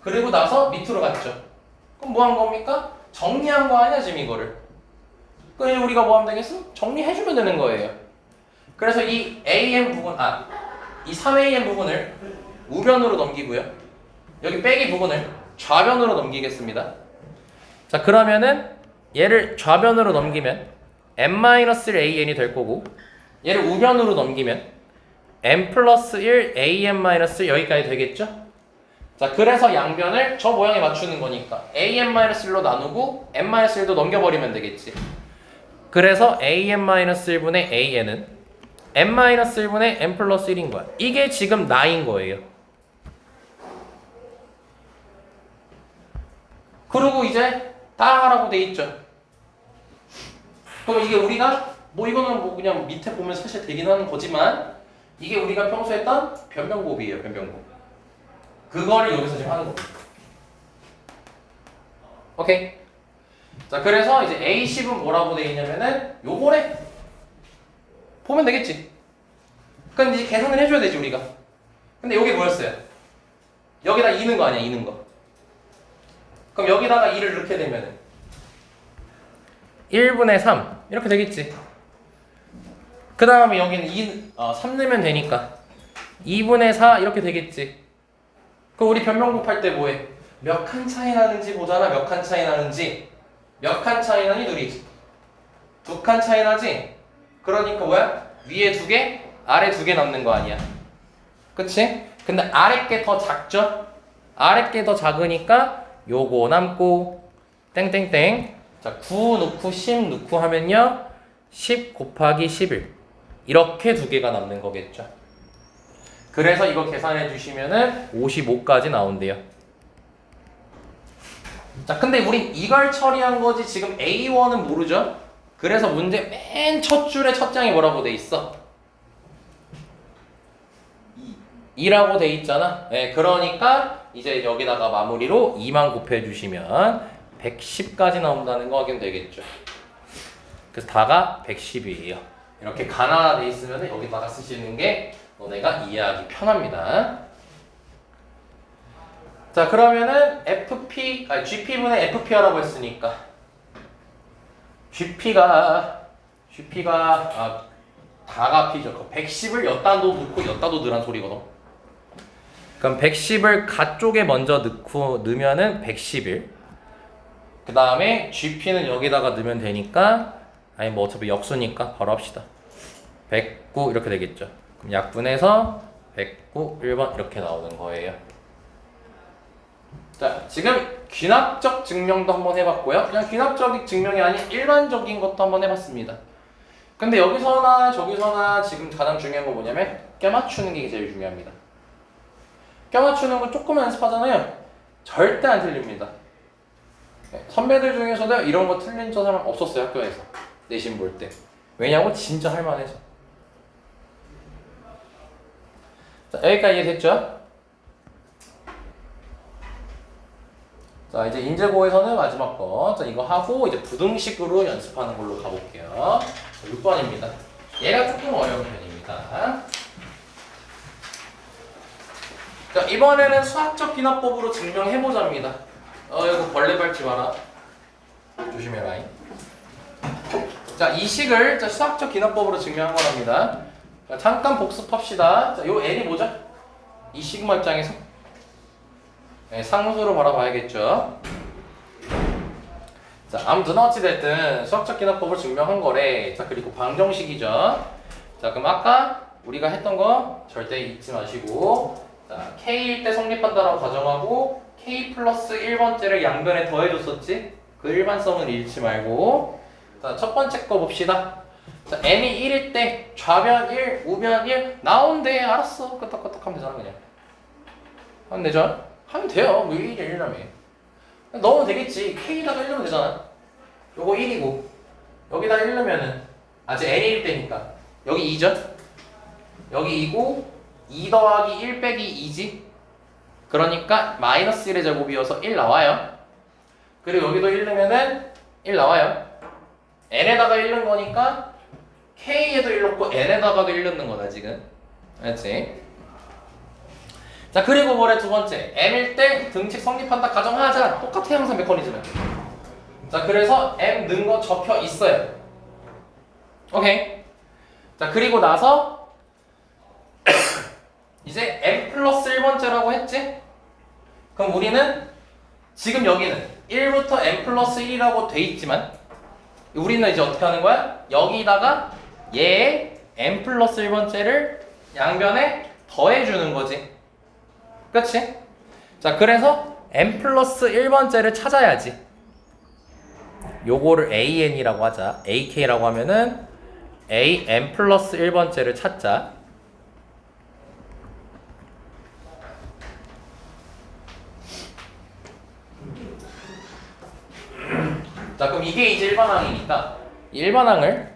S1: 그리고 나서 밑으로 갔죠. 그럼 뭐 한 겁니까? 정리한 거 아니야 지금 이거를. 그럼 우리가 뭐 하면 되겠어? 정리해주면 되는 거예요. 그래서 이 AN 부분, 이 3AN 부분을 우변으로 넘기고요. 여기 빼기 부분을 좌변으로 넘기겠습니다. 자, 그러면은 얘를 좌변으로 넘기면 n-AN이 될 거고 얘를 우변으로 넘기면 n 플러스 1 AN-1 여기까지 되겠죠? 자, 그래서 양변을 저 모양에 맞추는 거니까 AN-1로 나누고 n-1도 넘겨버리면 되겠지. 그래서 AN-1분의 AN은 n-1분의 n 플러스 1인 거야. 이게 지금 나인 거예요. 그리고 이제 다 하라고 돼 있죠. 그럼 이게 우리가 뭐 이거는 뭐 그냥 밑에 보면 사실 되긴 하는 거지만 이게 우리가 평소에 했던 변변곱이에요. 변변곱. 그거를 여기서 지금 하는 겁니다. 오케이. 자, 그래서 이제 A10은 뭐라고 돼 있냐면은 요거래. 보면 되겠지. 그럼 이제 계산을 해줘야 되지 우리가. 근데 여기 뭐였어요? 여기다 2는 거 아니야 2는 거. 그럼 여기다가 2를 넣게 되면은 1분의 3 이렇게 되겠지. 그 다음에 여기는 3 넣으면 되니까 2분의 4 이렇게 되겠지. 그럼 우리 변명 곱할 때 뭐해? 몇 칸 차이 나는지 보잖아. 몇 칸 차이 나는지. 몇 칸 차이 나니 둘이? 2칸 차이 나지? 그러니까 뭐야? 위에 2개, 아래 2개 남는 거 아니야. 그치? 근데 아래 게 더 작죠? 아래 게 더 작으니까 요거 남고 땡땡땡. 자, 9 넣고 10 넣고 하면요 10 곱하기 11 이렇게 2개가 남는 거겠죠. 그래서 이거 계산해 주시면은 55까지 나온대요. 자, 근데 우린 이걸 처리한 거지 지금 A1은 모르죠? 그래서 문제 맨 첫 줄에 첫 장이 뭐라고 돼 있어? 2라고 돼 있잖아. 네, 그러니까 이제 여기다가 마무리로 2만 곱해 주시면 110까지 나온다는 거 확인되겠죠. 그래서 다가 110이에요. 이렇게 가나돼 있으면 여기다가 쓰시는 게 너네가 이해하기 편합니다. 자, 그러면은 GP분의 FP라고 했으니까 GP가 다가 P죠. 110을 엿다도 넣고 엿다도 넣으란 소리거든. 그럼 110을 가 쪽에 먼저 넣으면은 111. 그 다음에 GP는 여기다가 넣으면 되니까 아니 뭐 어차피 역수니까 바로 합시다. 109 이렇게 되겠죠. 그럼 약분해서 109 1번 이렇게 나오는 거예요. 자, 지금 귀납적 증명도 한번 해봤고요. 그냥 귀납적 증명이 아닌 일반적인 것도 한번 해봤습니다. 근데 여기서나 저기서나 지금 가장 중요한 건 뭐냐면 껴맞추는 게 제일 중요합니다. 껴맞추는 거 조금 연습하잖아요. 절대 안 틀립니다. 선배들 중에서도 이런 거 틀린 저 사람 없었어요. 학교에서 내신 볼 때. 왜냐고? 진짜 할만해서. 자, 여기까지 이해됐죠? 자, 이제 인제고에서는 마지막 거. 자, 이거 하고 이제 부등식으로 연습하는 걸로 가볼게요. 6번입니다. 얘가 조금 어려운 편입니다. 자, 이번에는 수학적 기납법으로 증명해보자입니다. 이거 벌레 밟지 마라. 조심해라. 자, 이 식을 수학적 기납법으로 증명한 거랍니다. 자, 잠깐 복습합시다. 자, 요 N이 뭐죠? 이 시그마 입장에서 네, 상수로 바라봐야겠죠. 자, 아무튼 어찌됐든 수학적 기납법을 증명한 거래. 자, 그리고 방정식이죠. 자, 그럼 아까 우리가 했던 거 절대 잊지 마시고, 자, K일 때 성립한다라고 가정하고 K 플러스 1번째를 양변에 더해줬었지? 그 일반성은 잃지 말고. 자, 첫 번째 거 봅시다. 자, N이 1일 때 좌변 1, 우변 1 나온대. 알았어. 끄떡끄떡 하면 되잖아. 그냥 하면 되죠? 하면 돼요. 뭐 1이 1이라며. 넣으면 되겠지. K에다가 1 넣으면 되잖아. 요거 1이고 여기다 1 넣으면은 아직 N일 때니까 여기 2죠? 여기 2고 2 더하기 1 빼기 2지? 그러니까 마이너스 1의 제곱이어서 1 나와요. 그리고 여기도 1 넣으면은 1 나와요. N에다가 1 넣은 거니까 K에도 1 넣고 N에다가도 1 넣는 거다 지금. 알았지? 자, 그리고 뭐래 두 번째 M일 때 등식 성립한다 가정하자. 똑같아 항상 메커니즘은. 자, 그래서 M 넣은 거 적혀 있어요. 오케이. 자, 그리고 나서 이제 M 플러스 1번째라고 했지? 그럼 우리는 지금 여기는 1부터 M 플러스 1이라고 돼 있지만 우리는 이제 어떻게 하는 거야? 여기다가 얘의 M 플러스 1번째를 양변에 더해주는 거지. 그치? 자, 그래서 M 플러스 1번째를 찾아야지. 요거를 AN이라고 하자. AK라고 하면은 AM 플러스 1번째를 찾자. 자, 그럼 이게 이제 일반항이니까 일반항을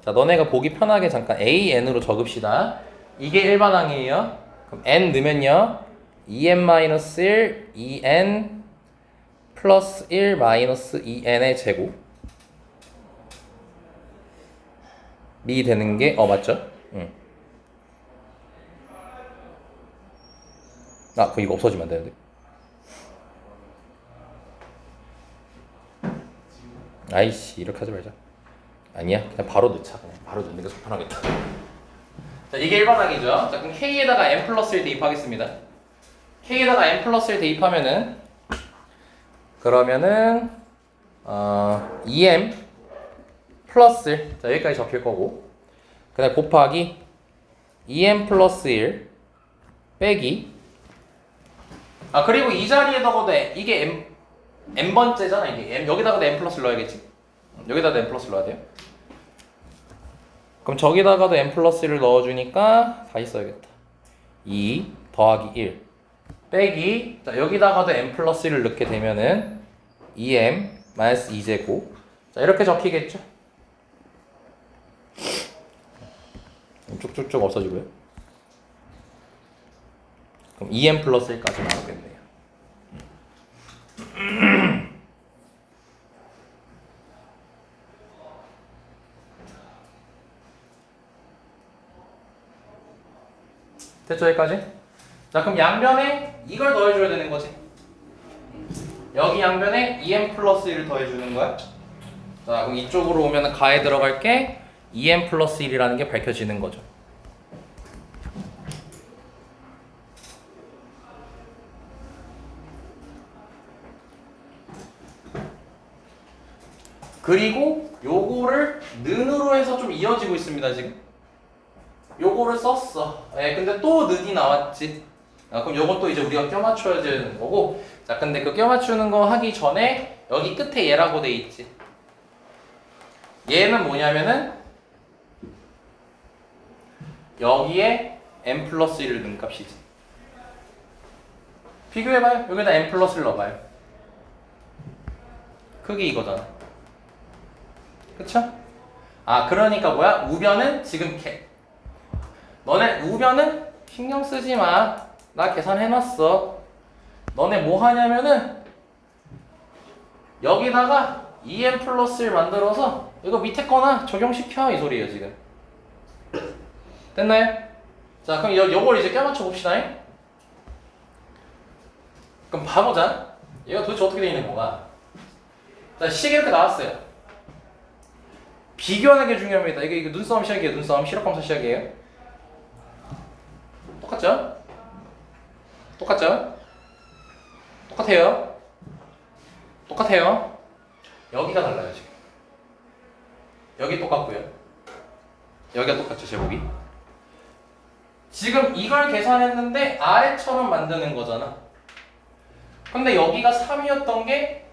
S1: 자, 너네가 보기 편하게 잠깐 AN으로 적읍시다. 이게 일반항이에요. 그럼 N 넣으면요 2n-1 2n 플러스 1 마이너스 2n의 제곱. 미 되는 게 맞죠? 응. 아, 이거 없어지면 안 되는데. 아이씨, 이렇게 하지 말자. 아니야, 그냥 바로 넣자. 그냥 바로 넣는 게 속 편하겠다. 자, 이게 1반항이죠. 자, 그럼 K에다가 n 플러스 1 대입하겠습니다. K에다가 n 플러스 1 대입하면은 그러면은 2m 플러스 1. 자, 여기까지 적힐 거고. 그다음 곱하기 2m 플러스 1 빼기. 그리고 이 자리에다가도 이게 n번째잖아. 이게 m, 여기다가도 n 플러스를 넣어야겠지. 여기다가 n 플러스를 넣어야 돼요. 그럼 저기다가도 n 플러스 1을 넣어주니까 다시 써야겠다. 2 더하기 1 빼기, 자, 여기다가도 n 플러스 1을 넣게 되면은 2m 마이너스 2제곱. 자, 이렇게 적히겠죠. 쭉쭉쭉 없어지고요. 그럼 2m 플러스 1까지 나오겠네요. 됐죠, 여기까지? 자, 그럼 양변에 이걸 더해줘야 되는 거지. 여기 양변에 2m 플러스 1을 더해주는 거야. 자, 그럼 이쪽으로 오면 가에 들어갈 게 2m 플러스 1이라는 게 밝혀지는 거죠. 그리고 요거를 는으로 해서 좀 이어지고 있습니다, 지금. 요거를 썼어. 근데 또 는이 나왔지. 그럼 요것도 이제 우리가 껴맞춰야 되는 거고. 자, 근데 그 껴맞추는 거 하기 전에 여기 끝에 얘라고 돼 있지. 얘는 뭐냐면은 여기에 n 플러스 1을 넣은 값이지. 비교해봐요. 여기다 n 플러스를 넣어봐요. 크기 이거잖아. 그쵸? 그러니까 뭐야? 우변은 지금 너네 우변은 신경 쓰지 마. 나 계산해놨어. 너네 뭐 하냐면은 여기다가 2n 플러스 1 만들어서 이거 밑에 거나 적용시켜, 이 소리예요 지금. 됐나요? 자, 그럼 요걸 이제 껴맞춰 봅시다. 그럼 봐보자. 얘가 도대체 어떻게 되어 있는 거가. 자, 식이 이렇게 나왔어요. 비교하는 게 중요합니다. 이게 눈싸움 시작이에요. 눈싸움, 실업검사 시작이에요. 똑같죠? 똑같죠? 똑같아요. 똑같아요. 여기가 달라요, 지금. 여기 똑같고요. 여기가 똑같죠, 제곱이. 지금 이걸 계산했는데 아래처럼 만드는 거잖아. 근데 여기가 3이었던 게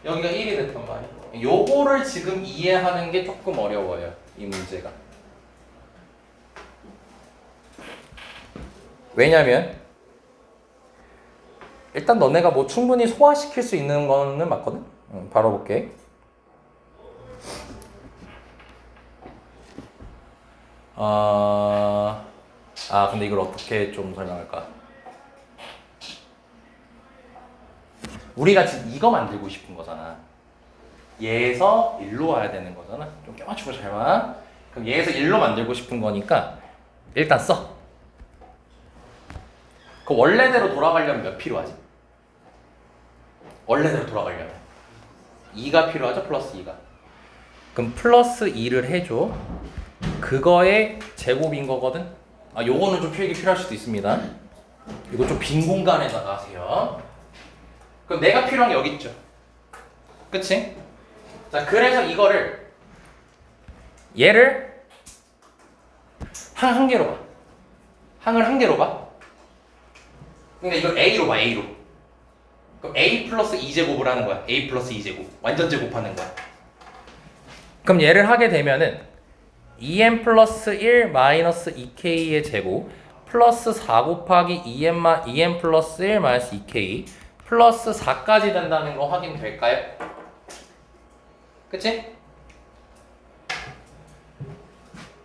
S1: 여기가 1이 됐단 말이야. 요거를 지금 이해하는 게 조금 어려워요, 이 문제가. 왜냐면 일단 너네가 뭐 충분히 소화시킬 수 있는 거는 맞거든? 바로 볼게. 근데 이걸 어떻게 좀 설명할까? 우리가 지금 이거 만들고 싶은 거잖아. 얘에서 1로 와야 되는 거잖아. 좀 껴맞추고 잘 봐. 그럼 얘에서 1로 만들고 싶은 거니까 일단 써. 그 원래대로 돌아가려면 몇 필요하지? 원래대로 돌아가려면 2가 필요하죠? 플러스 2가. 그럼 플러스 2를 해줘. 그거의 제곱인 거거든? 요거는 좀 표기 필요할 수도 있습니다. 이거 좀 빈 공간에다가 하세요. 그럼 내가 필요한 게 여기 있죠? 그치? 자, 그래서 이거를 얘를 한 개로 봐. 항을 한 개로 봐. 그러니까 이걸 A로 봐, A로. 그럼 A 플러스 2제곱을 하는 거야. A 플러스 2제곱. 완전 제곱하는 거야. 그럼 얘를 하게 되면은 2n 플러스 1 마이너스 2k의 제곱 플러스 4 곱하기 2n 플러스 1 마이너스 2k 플러스 4까지 된다는 거 확인될까요? 그치?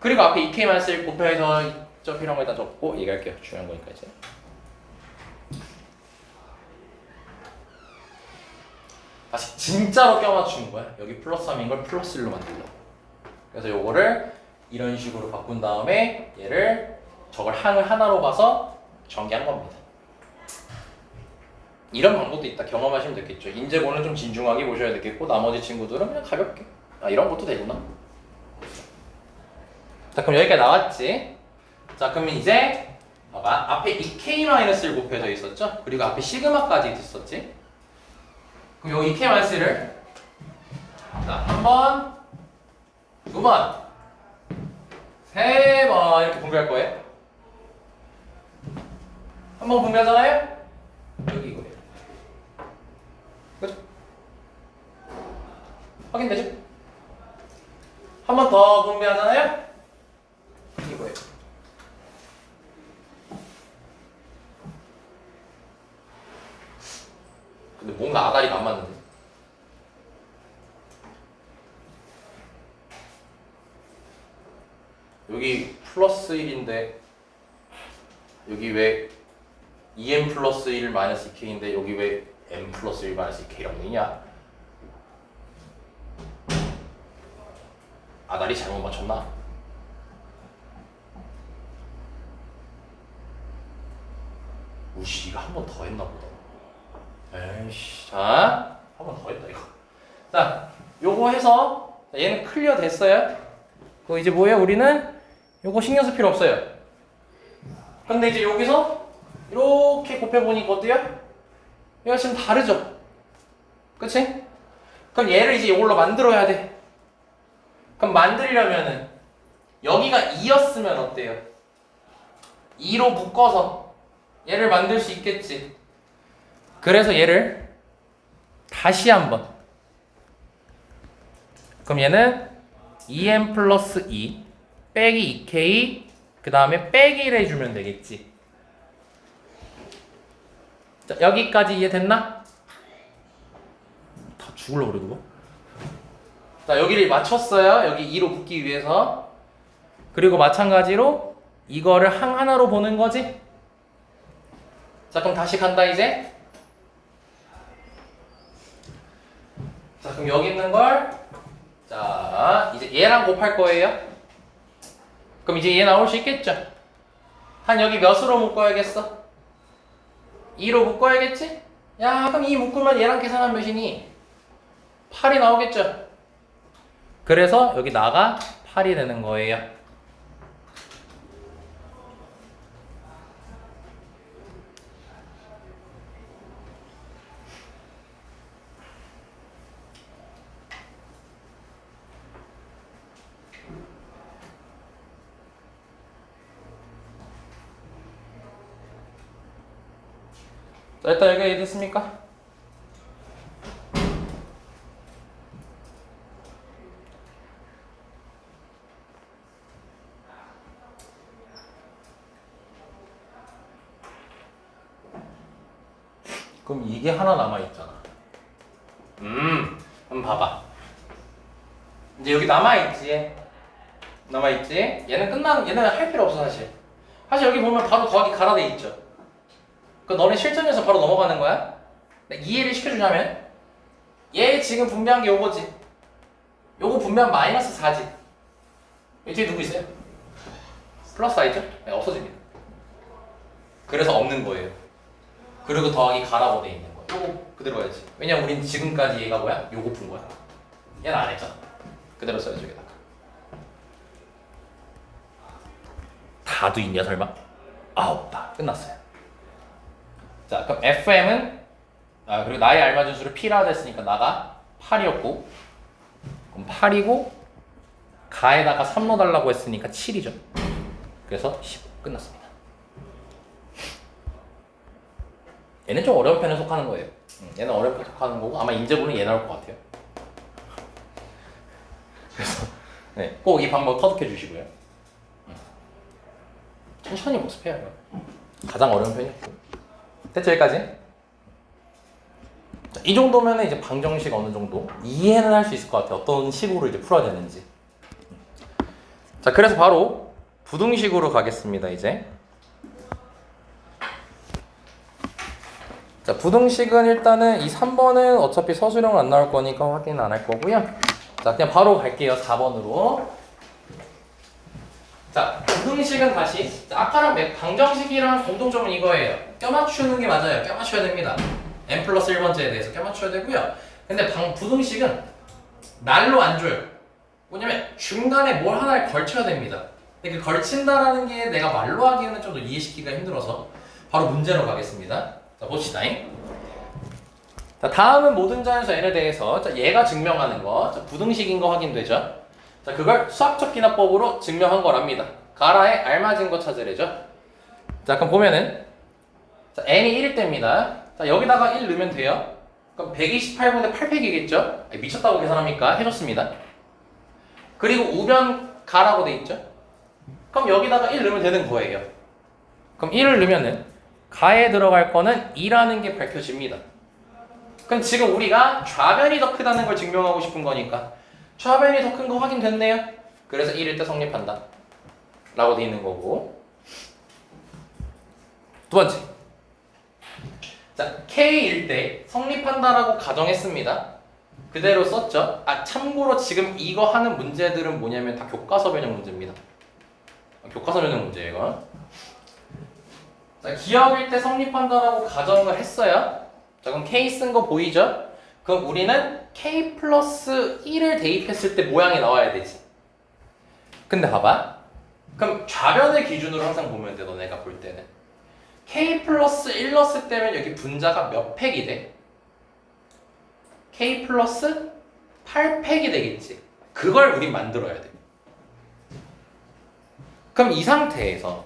S1: 그리고 앞에 2k 마이너스 1 곱해서 저 필요한 거에다 적고 얘기할게요. 중요한 거니까 이제. 다시 진짜로 껴맞추는 거야. 여기 플러스 3인 걸 플러스 1로 만들려고. 그래서 요거를 이런 식으로 바꾼 다음에 얘를 저걸 항을 하나로 봐서 전개한 겁니다. 이런 방법도 있다. 경험하시면 되겠죠. 인재고는 좀 진중하게 보셔야 되겠고 나머지 친구들은 그냥 가볍게 이런 것도 되구나. 자 그럼 여기까지 나왔지. 자 그러면 이제 봐봐 앞에 이 k-를 곱해져 있었죠. 그리고 앞에 시그마까지 있었지. 그럼 여기 이 k-를 자, 한 번, 두 번, 세 번 이렇게 분배할 거예요. 한 번 분배하잖아요? 여기 이거예요. 그죠? 확인되죠? 한 번 더 분배하잖아요? 이거예요. 근데 뭔가 아다리가 안 맞는데. 여기 플러스 1인데 여기 왜 2m 플러스 1 마이너스 2k인데 여기 왜 m 플러스 1 마이너스 2k라고 되냐? 아다리 잘못 맞췄나? 우씨가 한 번 더 했나 보다. 에이씨. 자, 한 번 더 했다 이거. 자, 요거 해서 얘는 클리어 됐어요. 그 이제 뭐예요? 우리는 요거 신경 쓸 필요 없어요. 근데 이제 여기서 이렇게 곱해보니까 어때요? 얘가 지금 다르죠? 그치? 그럼 얘를 이제 이걸로 만들어야 돼. 그럼 만들려면은 여기가 2였으면 어때요? 2로 묶어서 얘를 만들 수 있겠지. 그래서 얘를 다시 한번. 그럼 얘는 2m 플러스 2 빼기 2k 그 다음에 빼기를 해주면 되겠지. 자, 여기까지 이해됐나? 다 죽으려고 그래 그거? 자 여기를 맞췄어요. 여기 2로 붙기 위해서. 그리고 마찬가지로 이거를 항 하나로 보는 거지. 자 그럼 다시 간다 이제. 자 그럼 여기 있는 걸 자 이제 얘랑 곱할 거예요. 그럼 이제 얘 나올 수 있겠죠? 한 여기 몇으로 묶어야겠어? 2로 묶어야겠지? 야 그럼 2 묶으면 얘랑 계산한 몇이니? 8이 나오겠죠? 그래서 여기 나가 8이 되는 거예요. 자, 일단 여기가 이해됐습니까? 그럼 이게 하나 남아있잖아. 한번 봐봐. 이제 여기 남아있지? 남아있지? 얘는 할 필요 없어 사실. 사실 여기 보면 바로 더하기 가라 돼 있죠. 그 너네 실전에서 바로 넘어가는 거야? 이해를 시켜주자면 얘 지금 분배한 게 요거지. 요거 분배한 마이너스 4지. 여기 뒤에 누구 있어요? 플러스 4있죠? 네, 없어집니다. 그래서 없는 거예요. 그리고 더하기 가라고 돼 있는 거야. 요거 그대로 해야지. 왜냐면 우린 지금까지 얘가 뭐야? 요거 푼 거야. 얘는 안 했잖아. 그대로 써야지 여기다가. 다도 있냐 설마? 아 없다. 끝났어요. 자 그럼 FM은 그리고 나의 알맞은 수를 P라고 했으니까 나가 8이었고 그럼 8이고 가에다가 3 넣어달라고 했으니까 7이죠. 그래서 15 끝났습니다. 얘는 좀 어려운 편에 속하는 거예요. 얘는 어려운 편에 속하는 거고 아마 인재분은 얘 나올 것 같아요. 그래서 네, 꼭 이 방법 터득해 주시고요. 천천히 복습해야 해요. 가장 어려운 편이었고. 됐죠 여기까지? 자, 이 정도면 이제 방정식 어느 정도 이해는 할 수 있을 것 같아요. 어떤 식으로 이제 풀어야 되는지. 자 그래서 바로 부등식으로 가겠습니다 이제. 자 부등식은 일단은 이 3번은 어차피 서술형은 안 나올 거니까 확인 안 할 거고요. 자 그냥 바로 갈게요 4번으로. 자, 부등식은 다시 자, 아까랑 방정식이랑 공통점은 이거예요. 껴맞추는 게 맞아요. 껴맞춰야 됩니다. n 플러스 1번째에 대해서 껴맞춰야 되고요. 근데 부등식은 날로 안 줘요. 뭐냐면 중간에 뭘 하나를 걸쳐야 됩니다. 근데 그 걸친다라는 게 내가 말로 하기에는 좀 더 이해시키기가 힘들어서 바로 문제로 가겠습니다. 자, 봅시다. 자, 다음은 모든 자연수 n에 대해서 자, 얘가 증명하는 거 자, 부등식인 거 확인되죠? 자, 그걸 수학적 기납법으로 증명한 거랍니다. 가라에 알맞은 거 찾으래죠. 자, 그럼 보면은 자, n이 1일 때입니다. 자, 여기다가 1 넣으면 돼요. 그럼 128분의 8팩이겠죠? 미쳤다고 계산합니까? 해줬습니다. 그리고 우변 가라고 돼 있죠? 그럼 여기다가 1 넣으면 되는 거예요. 그럼 1을 넣으면은 가에 들어갈 거는 2라는 게 밝혀집니다. 그럼 지금 우리가 좌변이 더 크다는 걸 증명하고 싶은 거니까 좌변이 더 큰 거 확인됐네요. 그래서 1일 때 성립한다 라고 돼 있는 거고. 두 번째, 자, K일 때 성립한다라고 가정했습니다. 그대로 썼죠. 아, 참고로 지금 이거 하는 문제들은 뭐냐면 다 교과서 변형 문제입니다. 교과서 변형 문제예요, 이거. 자, 기억일 때 성립한다라고 가정을 했어요. 자, 그럼 K 쓴 거 보이죠? 그럼 우리는 K 플러스 1을 대입했을 때 모양이 나와야 되지. 근데 봐봐. 그럼 좌변을 기준으로 항상 보면 돼, 너네가 볼 때는. K 플러스 1 넣었을 때면 여기 분자가 몇 팩이 돼? K 플러스 8팩이 되겠지. 그걸 우린 만들어야 돼. 그럼 이 상태에서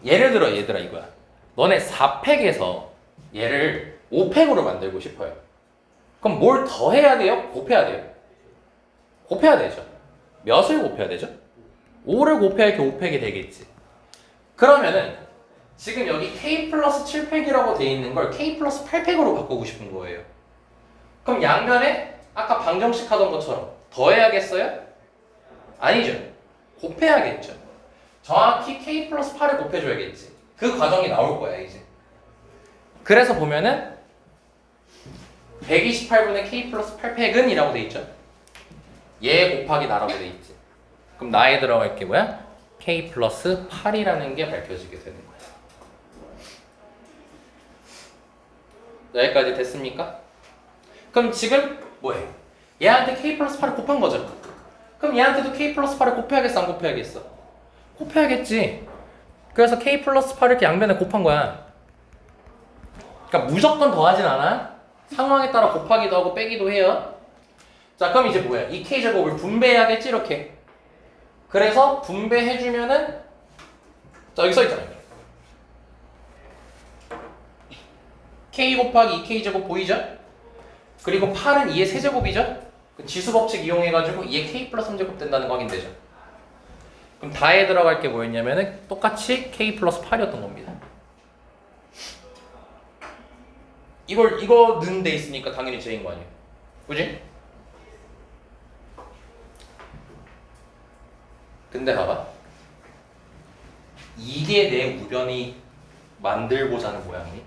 S1: 예를 들어 얘들아 이거야. 너네 4팩에서 얘를 5팩으로 만들고 싶어요. 그럼 뭘 더 해야 돼요? 곱해야 돼요. 곱해야 되죠. 몇을 곱해야 되죠? 5를 곱해야 이렇게 5팩이 되겠지. 그러면은 지금 여기 K 플러스 7팩이라고 돼 있는 걸 K 플러스 8팩으로 바꾸고 싶은 거예요. 그럼 양변에 아까 방정식 하던 것처럼 더해야겠어요? 아니죠. 곱해야겠죠. 정확히 K 플러스 8을 곱해줘야겠지. 그 과정이 나올 거야 이제. 그래서 보면은 128분의 K 플러스 8팩은 이라고 돼 있죠. 얘 곱하기 나라고 돼 있지. 그럼 나에 들어갈 게 뭐야? K 플러스 8이라는 게 밝혀지게 되는 거야. 여기까지 됐습니까? 그럼 지금 뭐해? 얘한테 K 플러스 8을 곱한 거죠. 그럼 얘한테도 K 플러스 8을 곱해야겠어? 안 곱해야겠어? 곱해야겠지. 그래서 K 플러스 8을 이렇게 양변에 곱한 거야. 그러니까 무조건 더하진 않아. 상황에 따라 곱하기도 하고 빼기도 해요. 자, 그럼 이제 뭐야? 이 K제곱을 분배해야겠지 이렇게. 그래서 분배해주면은 자, 여기 써있잖아요. K 곱하기 2K제곱 보이죠? 그리고 8은 2의 세제곱이죠? 지수법칙 이용해가지고 2의 K 플러스 3제곱 된다는 거 확인되죠? 그럼 다에 들어갈 게 뭐였냐면은 똑같이 K 플러스 8이었던 겁니다. 이거 넣은 데 있으니까 당연히 J인 거 아니에요? 그지? 근데 봐봐. 이게 내 우변이 만들고자 하는 모양이니?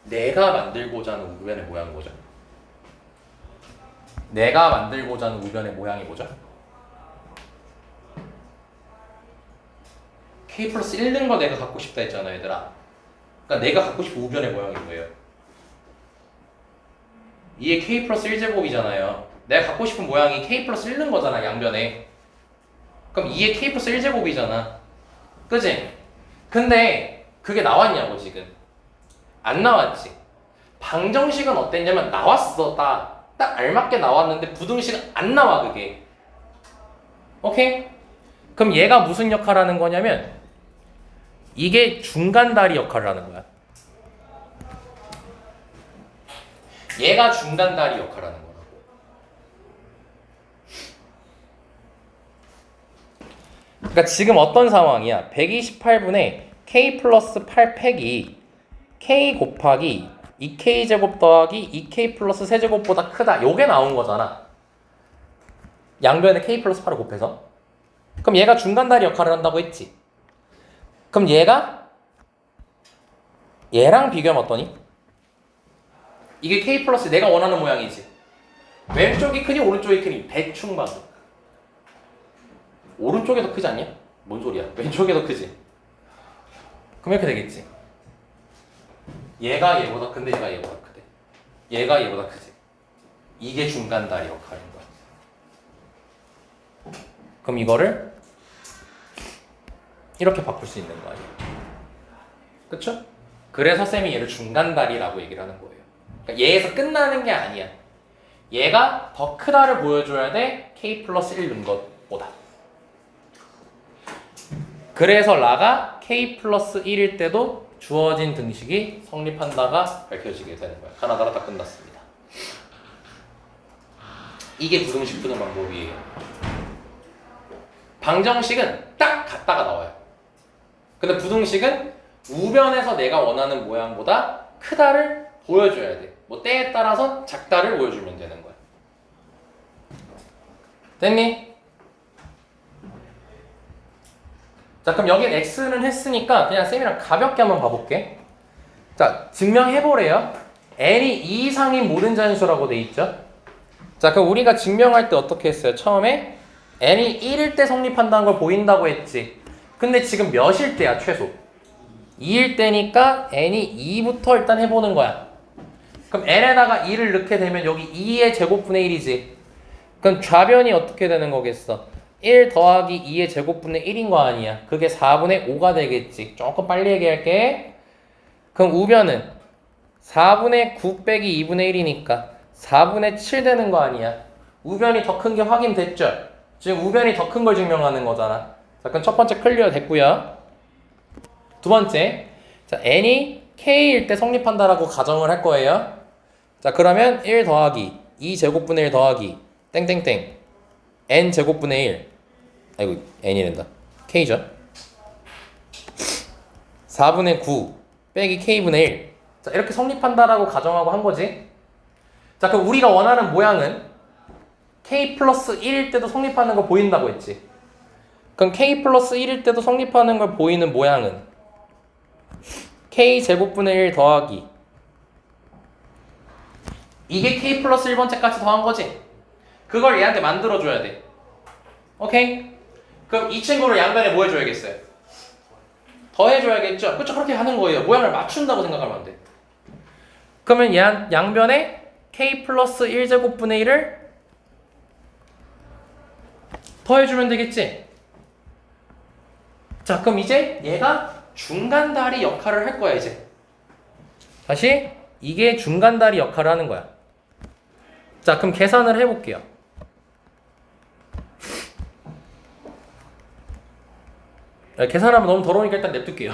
S1: 내가 만들고자 하는 우변의 모양이 뭐죠? 내가 만들고자 하는 우변의 모양이 뭐죠? K 플러스 1 넣은 거 내가 갖고 싶다 했잖아 얘들아. 그러니까 내가 갖고 싶은 우변의 모양이 뭐예요? 이게 K 플러스 1제곱이잖아요. 내가 갖고 싶은 모양이 K 플러스 1 넣은 거잖아 양변에. 그럼 2의 K 플러스 1제곱이잖아. 그치? 근데 그게 나왔냐고 지금. 안 나왔지. 방정식은 어땠냐면 나왔어. 딱 알맞게 나왔는데 부등식은 안 나와 그게. 오케이? 그럼 얘가 무슨 역할을 하는 거냐면 이게 중간다리 역할을 하는 거야. 얘가 중간다리 역할을 하는 거라고. 그러니까 지금 어떤 상황이야? 128분의 K 플러스 8팩이 K 곱하기 2K제곱 더하기 2K 플러스 세제곱보다 크다. 요게 나온 거잖아. 양변에 K 플러스 8을 곱해서. 그럼 얘가 중간다리 역할을 한다고 했지. 그럼 얘가 얘랑 비교하면 어떠니? 이게 K 플러스 내가 원하는 모양이지. 왼쪽이 크니 오른쪽이 크니 대충 봐도. 오른쪽이 더 크지 않냐? 뭔 소리야? 왼쪽이 더 크지? 그럼 이렇게 되겠지. 얘가 얘보다 큰데 얘가 얘보다 크대. 얘가 얘보다 크지. 이게 중간다리 역할인 거야. 그럼 이거를 이렇게 바꿀 수 있는 거 아니야? 그쵸? 그래서 쌤이 얘를 중간다리라고 얘기를 하는 거예요. 그러니까 얘에서 끝나는 게 아니야. 얘가 더 크다를 보여줘야 돼. k 플러스 1 넣은 것보다. 그래서 라가 k 플러스 1일 때도 주어진 등식이 성립한다가 밝혀지게 되는 거야. 하나하나 다 끝났습니다. 이게 부등식 푸는 방법이에요. 방정식은 딱 같다가 나와요. 근데 부등식은 우변에서 내가 원하는 모양보다 크다를 보여줘야 돼. 뭐 때에 따라서 작다를 보여주면 되는 거야. 됐니? 자, 그럼 여긴 x는 했으니까 그냥 쌤이랑 가볍게 한번 봐볼게. 자, 증명해보래요. n이 2 이상인 모든 자연수라고 돼 있죠. 자, 그럼 우리가 증명할 때 어떻게 했어요? 처음에 n이 1일 때 성립한다는 걸 보인다고 했지. 근데 지금 몇일 때야, 최소? 2일 때니까 n이 2부터 일단 해보는 거야. 그럼 n에다가 2를 넣게 되면 여기 2의 제곱분의 1이지. 그럼 좌변이 어떻게 되는 거겠어? 1 더하기 2의 제곱분의 1인 거 아니야. 그게 4분의 5가 되겠지. 조금 빨리 얘기할게. 그럼 우변은 4분의 9 빼기 2분의 1이니까 4분의 7 되는 거 아니야. 우변이 더 큰 게 확인됐죠? 지금 우변이 더 큰 걸 증명하는 거잖아. 자, 그럼 첫 번째 클리어 됐고요. 두 번째, 자, n이 k일 때 성립한다라고 가정을 할 거예요. 자, 그러면 1 더하기 2 제곱분의 1 더하기 땡땡땡 n 제곱분의 1 아이고 n이란다. k죠. 4분의 9 빼기 k분의 1. 자, 이렇게 성립한다라고 가정하고 한 거지. 자, 그럼 우리가 원하는 모양은 k 플러스 1일 때도 성립하는 거 보인다고 했지. 그럼 k 플러스 1일 때도 성립하는 걸 보이는 모양은 k 제곱분의 1 더하기 이게 k 플러스 1번째까지 더한 거지. 그걸 얘한테 만들어줘야 돼. 오케이? 그럼 이 친구를 양변에 뭐 해줘야겠어요? 더해줘야겠죠? 그쵸? 그렇게 하는 거예요. 모양을 맞춘다고 생각하면 안 돼. 그러면 양변에 k 플러스 1제곱분의 1을 더해주면 되겠지? 자, 그럼 이제 얘가 중간다리 역할을 할 거야, 이제. 다시 이게 중간다리 역할을 하는 거야. 자, 그럼 계산을 해볼게요. 계산하면 너무 더러우니까 일단 냅둘게요.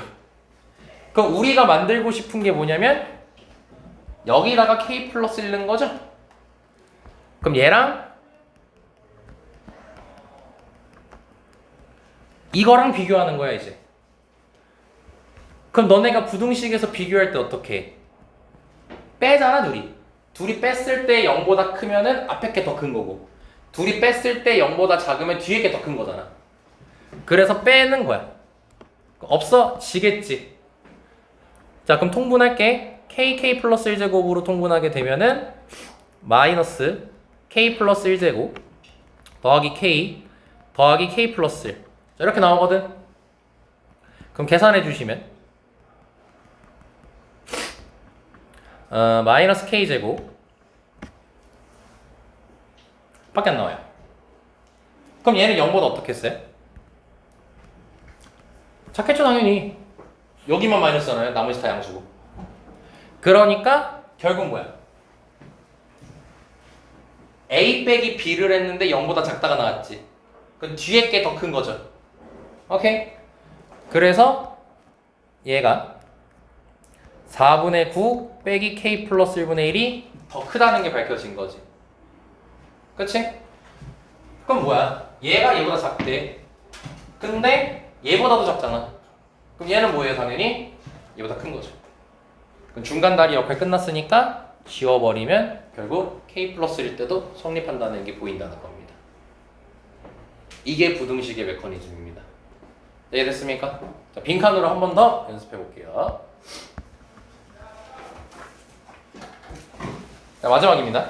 S1: 그럼 우리가 만들고 싶은 게 뭐냐면 여기다가 k 플러스 1 넣은 거죠? 그럼 얘랑 이거랑 비교하는 거야, 이제. 그럼 너네가 부등식에서 비교할 때 어떻게 해? 빼잖아, 둘이 뺐을 때 0보다 크면은 앞에 게 더 큰 거고, 둘이 뺐을 때 0보다 작으면 뒤에 게 더 큰 거잖아. 그래서 빼는 거야. 없어지겠지. 자, 그럼 통분할게. kk 플러스 1제곱으로 통분하게 되면은 마이너스 k 플러스 1제곱 더하기 k 플러스 1. 자, 이렇게 나오거든. 그럼 계산해 주시면 마이너스 k제곱 밖에 안 나와요. 그럼 얘는 0보다 어떻게 했어요? 작겠죠, 당연히. 여기만 마이너스잖아요. 나머지 다 양수고. 그러니까 결국 뭐야? a 빼기 b를 했는데 0보다 작다가 나왔지. 그럼 뒤에 게 더 큰 거죠. 오케이? 그래서 얘가 4분의 9 빼기 k 플러스 1분의 1이 더 크다는 게 밝혀진 거지. 그치? 그럼 뭐야? 얘가 얘보다 작대. 근데 얘보다도 작잖아. 그럼 얘는 뭐예요? 당연히 얘보다 큰 거죠. 그럼 중간다리 역할 끝났으니까 지워버리면 결국 k 플러스 1일 때도 성립한다는 게 보인다는 겁니다. 이게 부등식의 메커니즘입니다. 이해됐습니까? 자, 빈칸으로 한 번 더 연습해 볼게요. 자, 마지막입니다.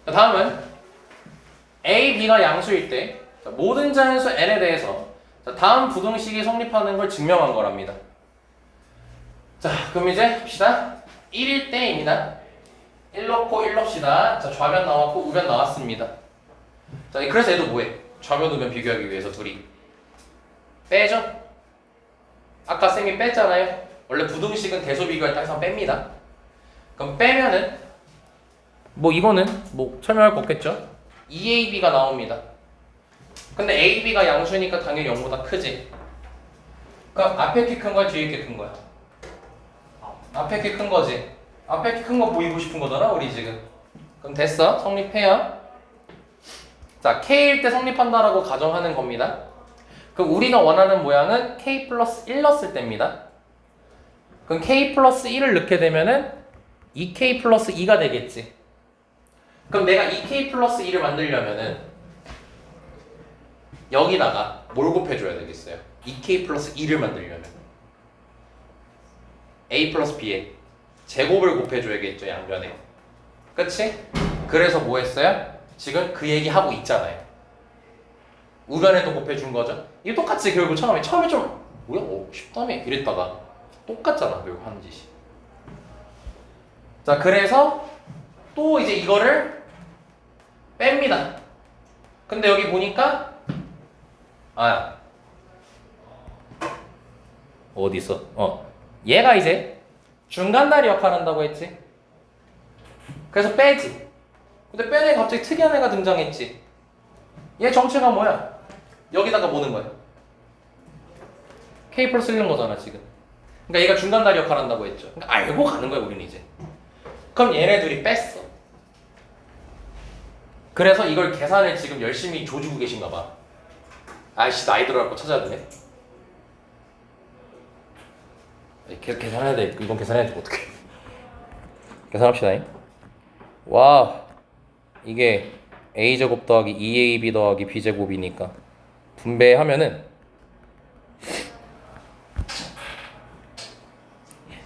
S1: 자, 다음은 A, B가 양수일 때 자, 모든 자연수 N에 대해서 자, 다음 부등식이 성립하는 걸 증명한 거랍니다. 자, 그럼 이제 합시다. 1일 때입니다. 1 넣고 1 넣읍시다. 자, 좌변 나왔고 우변 나왔습니다. 자, 그래서 얘도 뭐해? 좌변 우변 비교하기 위해서 둘이 빼죠? 아까 쌤이 뺐잖아요. 원래 부등식은 대소 비교할 때 항상 뺍니다. 그럼 빼면은 뭐 이거는 뭐 설명할 거 없겠죠? 2AB가 나옵니다. 근데 AB가 양수니까 당연히 0보다 크지. 그럼 앞에 키 큰 거야, 뒤에 키 큰 거야? 앞에 키 큰 거지. 앞에 키 큰 거 보이고 싶은 거잖아, 우리 지금. 그럼 됐어. 성립해요. 자, K일 때 성립한다라고 가정하는 겁니다. 그럼 우리가 원하는 모양은 K 플러스 1 넣었을 때입니다. 그럼 K 플러스 1을 넣게 되면은 2K 플러스 2가 되겠지. 그럼 내가 2K 플러스 2를 만들려면은 여기다가 뭘 곱해줘야 되겠어요? 2K 플러스 2를 만들려면 A 플러스 B에 제곱을 곱해줘야겠죠, 양변에. 그치? 그래서 뭐 했어요? 지금 그 얘기 하고 있잖아요. 우변에도 곱해준 거죠? 이거 똑같이 결국 처음에 좀 뭐야? 쉽다며? 이랬다가 똑같잖아, 결국 하는 짓이. 자, 그래서 또 이제 이거를 뺍니다. 근데 여기 보니까 어디 있어? 얘가 이제 중간다리 역할을 한다고 했지. 그래서 빼지. 근데 빼내 갑자기 특이한 애가 등장했지. 얘 정체가 뭐야? 여기다가 모는 거야. K 플러스 1는 거잖아 지금. 그러니까 얘가 중간다리 역할을 한다고 했죠. 그러니까 알고 가는 거야 우리는 이제. 그럼 얘네 둘이 뺐어. 그래서 이걸 계산을 지금 열심히 조지고 계신가 봐. 아이씨 나이 들어갈 거 찾아야 되네. 계산해야 돼. 이건 계산해야지 어떡해. 계산합시다. 와, 이게 a제곱 더하기 2ab 더하기 b제곱이니까 분배하면은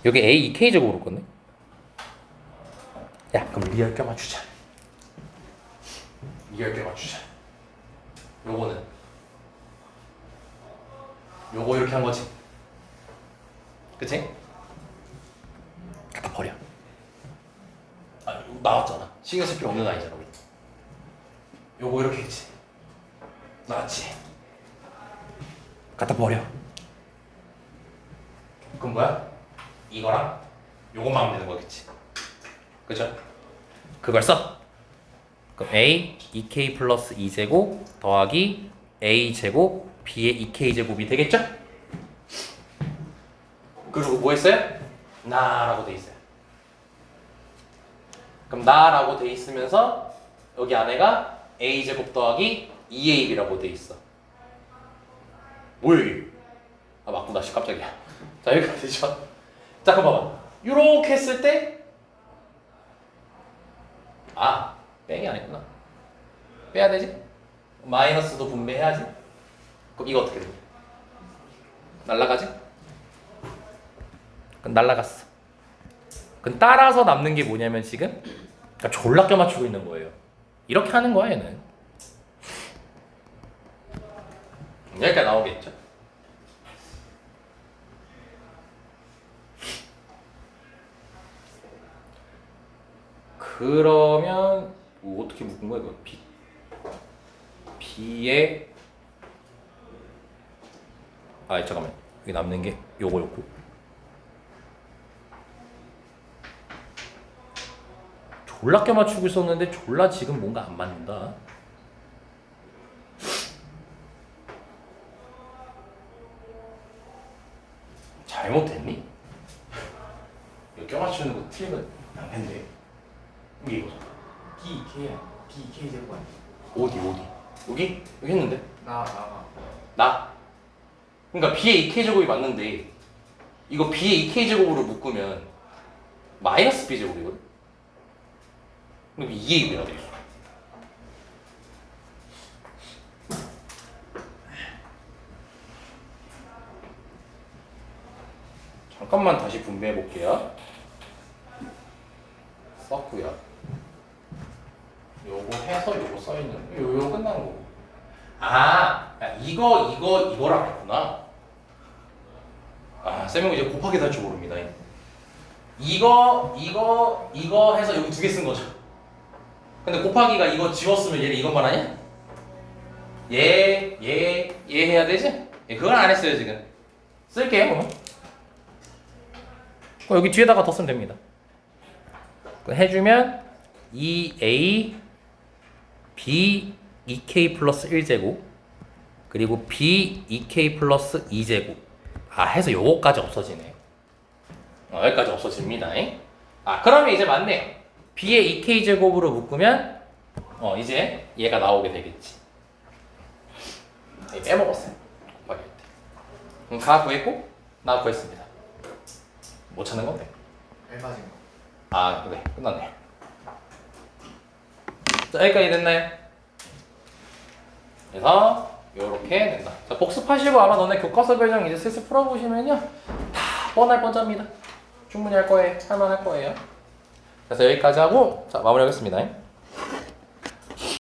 S1: 여기 a 2k제곱으로 건네. 야, 그럼 리얼 껴 맞추자. 리얼 껴 맞추자. 요거는 요거 이렇게 한 거지. 그치? 갖다 버려. 나왔잖아. 신경 쓸 필요 없는 아이잖아 우리. 요거 이렇게 했지. 나왔지. 갖다 버려. 그럼 뭐야? 이거랑 요것만 하면 되는 거겠지. 그죠? 그걸 써. 그럼 A 2K 플러스 2제곱 더하기 A제곱 B의 2K제곱이 되겠죠? 그리고 뭐 했어요? 나라고 돼 있어요. 그럼 나라고 돼 있으면서 여기 안에가 A제곱 더하기 2AB라고 돼 있어. 뭐야 이게? 맞구나. 깜짝이야. 자, 여기까지 되죠? 자, 그럼 봐봐. 요렇게 했을 때 뺑이 아니구나. 빼야 되지? 마이너스도 분배해야지. 그럼 이거 어떻게 돼? 날라가지? 그럼 날라갔어. 그럼 따라서 남는 게 뭐냐면 지금 그러니까 졸라 껴맞추고 있는 거예요. 이렇게 하는 거야 얘는. 여기까지 나오겠죠? 그러면 뭐 어떻게 묶은 거야 이거? B에 잠깐만, 여기 남는 게 요거였고, 졸라 껴맞추고 있었는데 졸라 지금 뭔가 안 맞는다. 잘못했니? 이거 껴맞추는 거 틀리면 안 된대. 이게 이거잖아.
S2: B, K야. B, K 제곱 아니야?
S1: 어디? 여기? 여기 했는데?
S2: 나.
S1: 그러니까 B의 2K제곱이 맞는데 이거 B의 2K제곱으로 묶으면 마이너스 B제곱이거든? 그럼 2A가 되겠어. 잠깐만 다시 분배해 볼게요. 썼고요. 요거 해서 요거 써있는 요거 끝나는 거고. 아, 이거랑 했구나. 아, 쌤은 이제 곱하기 할 줄 모릅니다. 이거 해서 여기 두 개 쓴 거죠. 근데 곱하기가 이거 지웠으면 얘는 이것만 하냐? 얘 해야 되지? 예, 그건 안 했어요 지금. 쓸게요 그럼. 여기 뒤에다가 더 쓰면 됩니다. 해주면 2a b 2k 플러스 1제곱 그리고 b 2k 플러스 2제곱. 아 해서 요거까지 없어지네. 여기까지 없어집니다. 그러면 이제 맞네요. b의 2k 제곱으로 묶으면 이제 얘가 나오게 되겠지. 빼먹었어요. 곱하기 할 때. 그럼 가 구했고 나 구했습니다. 뭐 찾는 건데?
S2: 알맞은 거.
S1: 아 그래 끝났네. 자 여기까지 됐나요? 그래서 요렇게 된다. 자 복습하시고 아마 너네 교과서 배정 이제 슬슬 풀어보시면요 다 뻔할 뻔합니다. 충분히 할 거예요. 할만할 거예요. 그래서 여기까지 하고 자 마무리하겠습니다.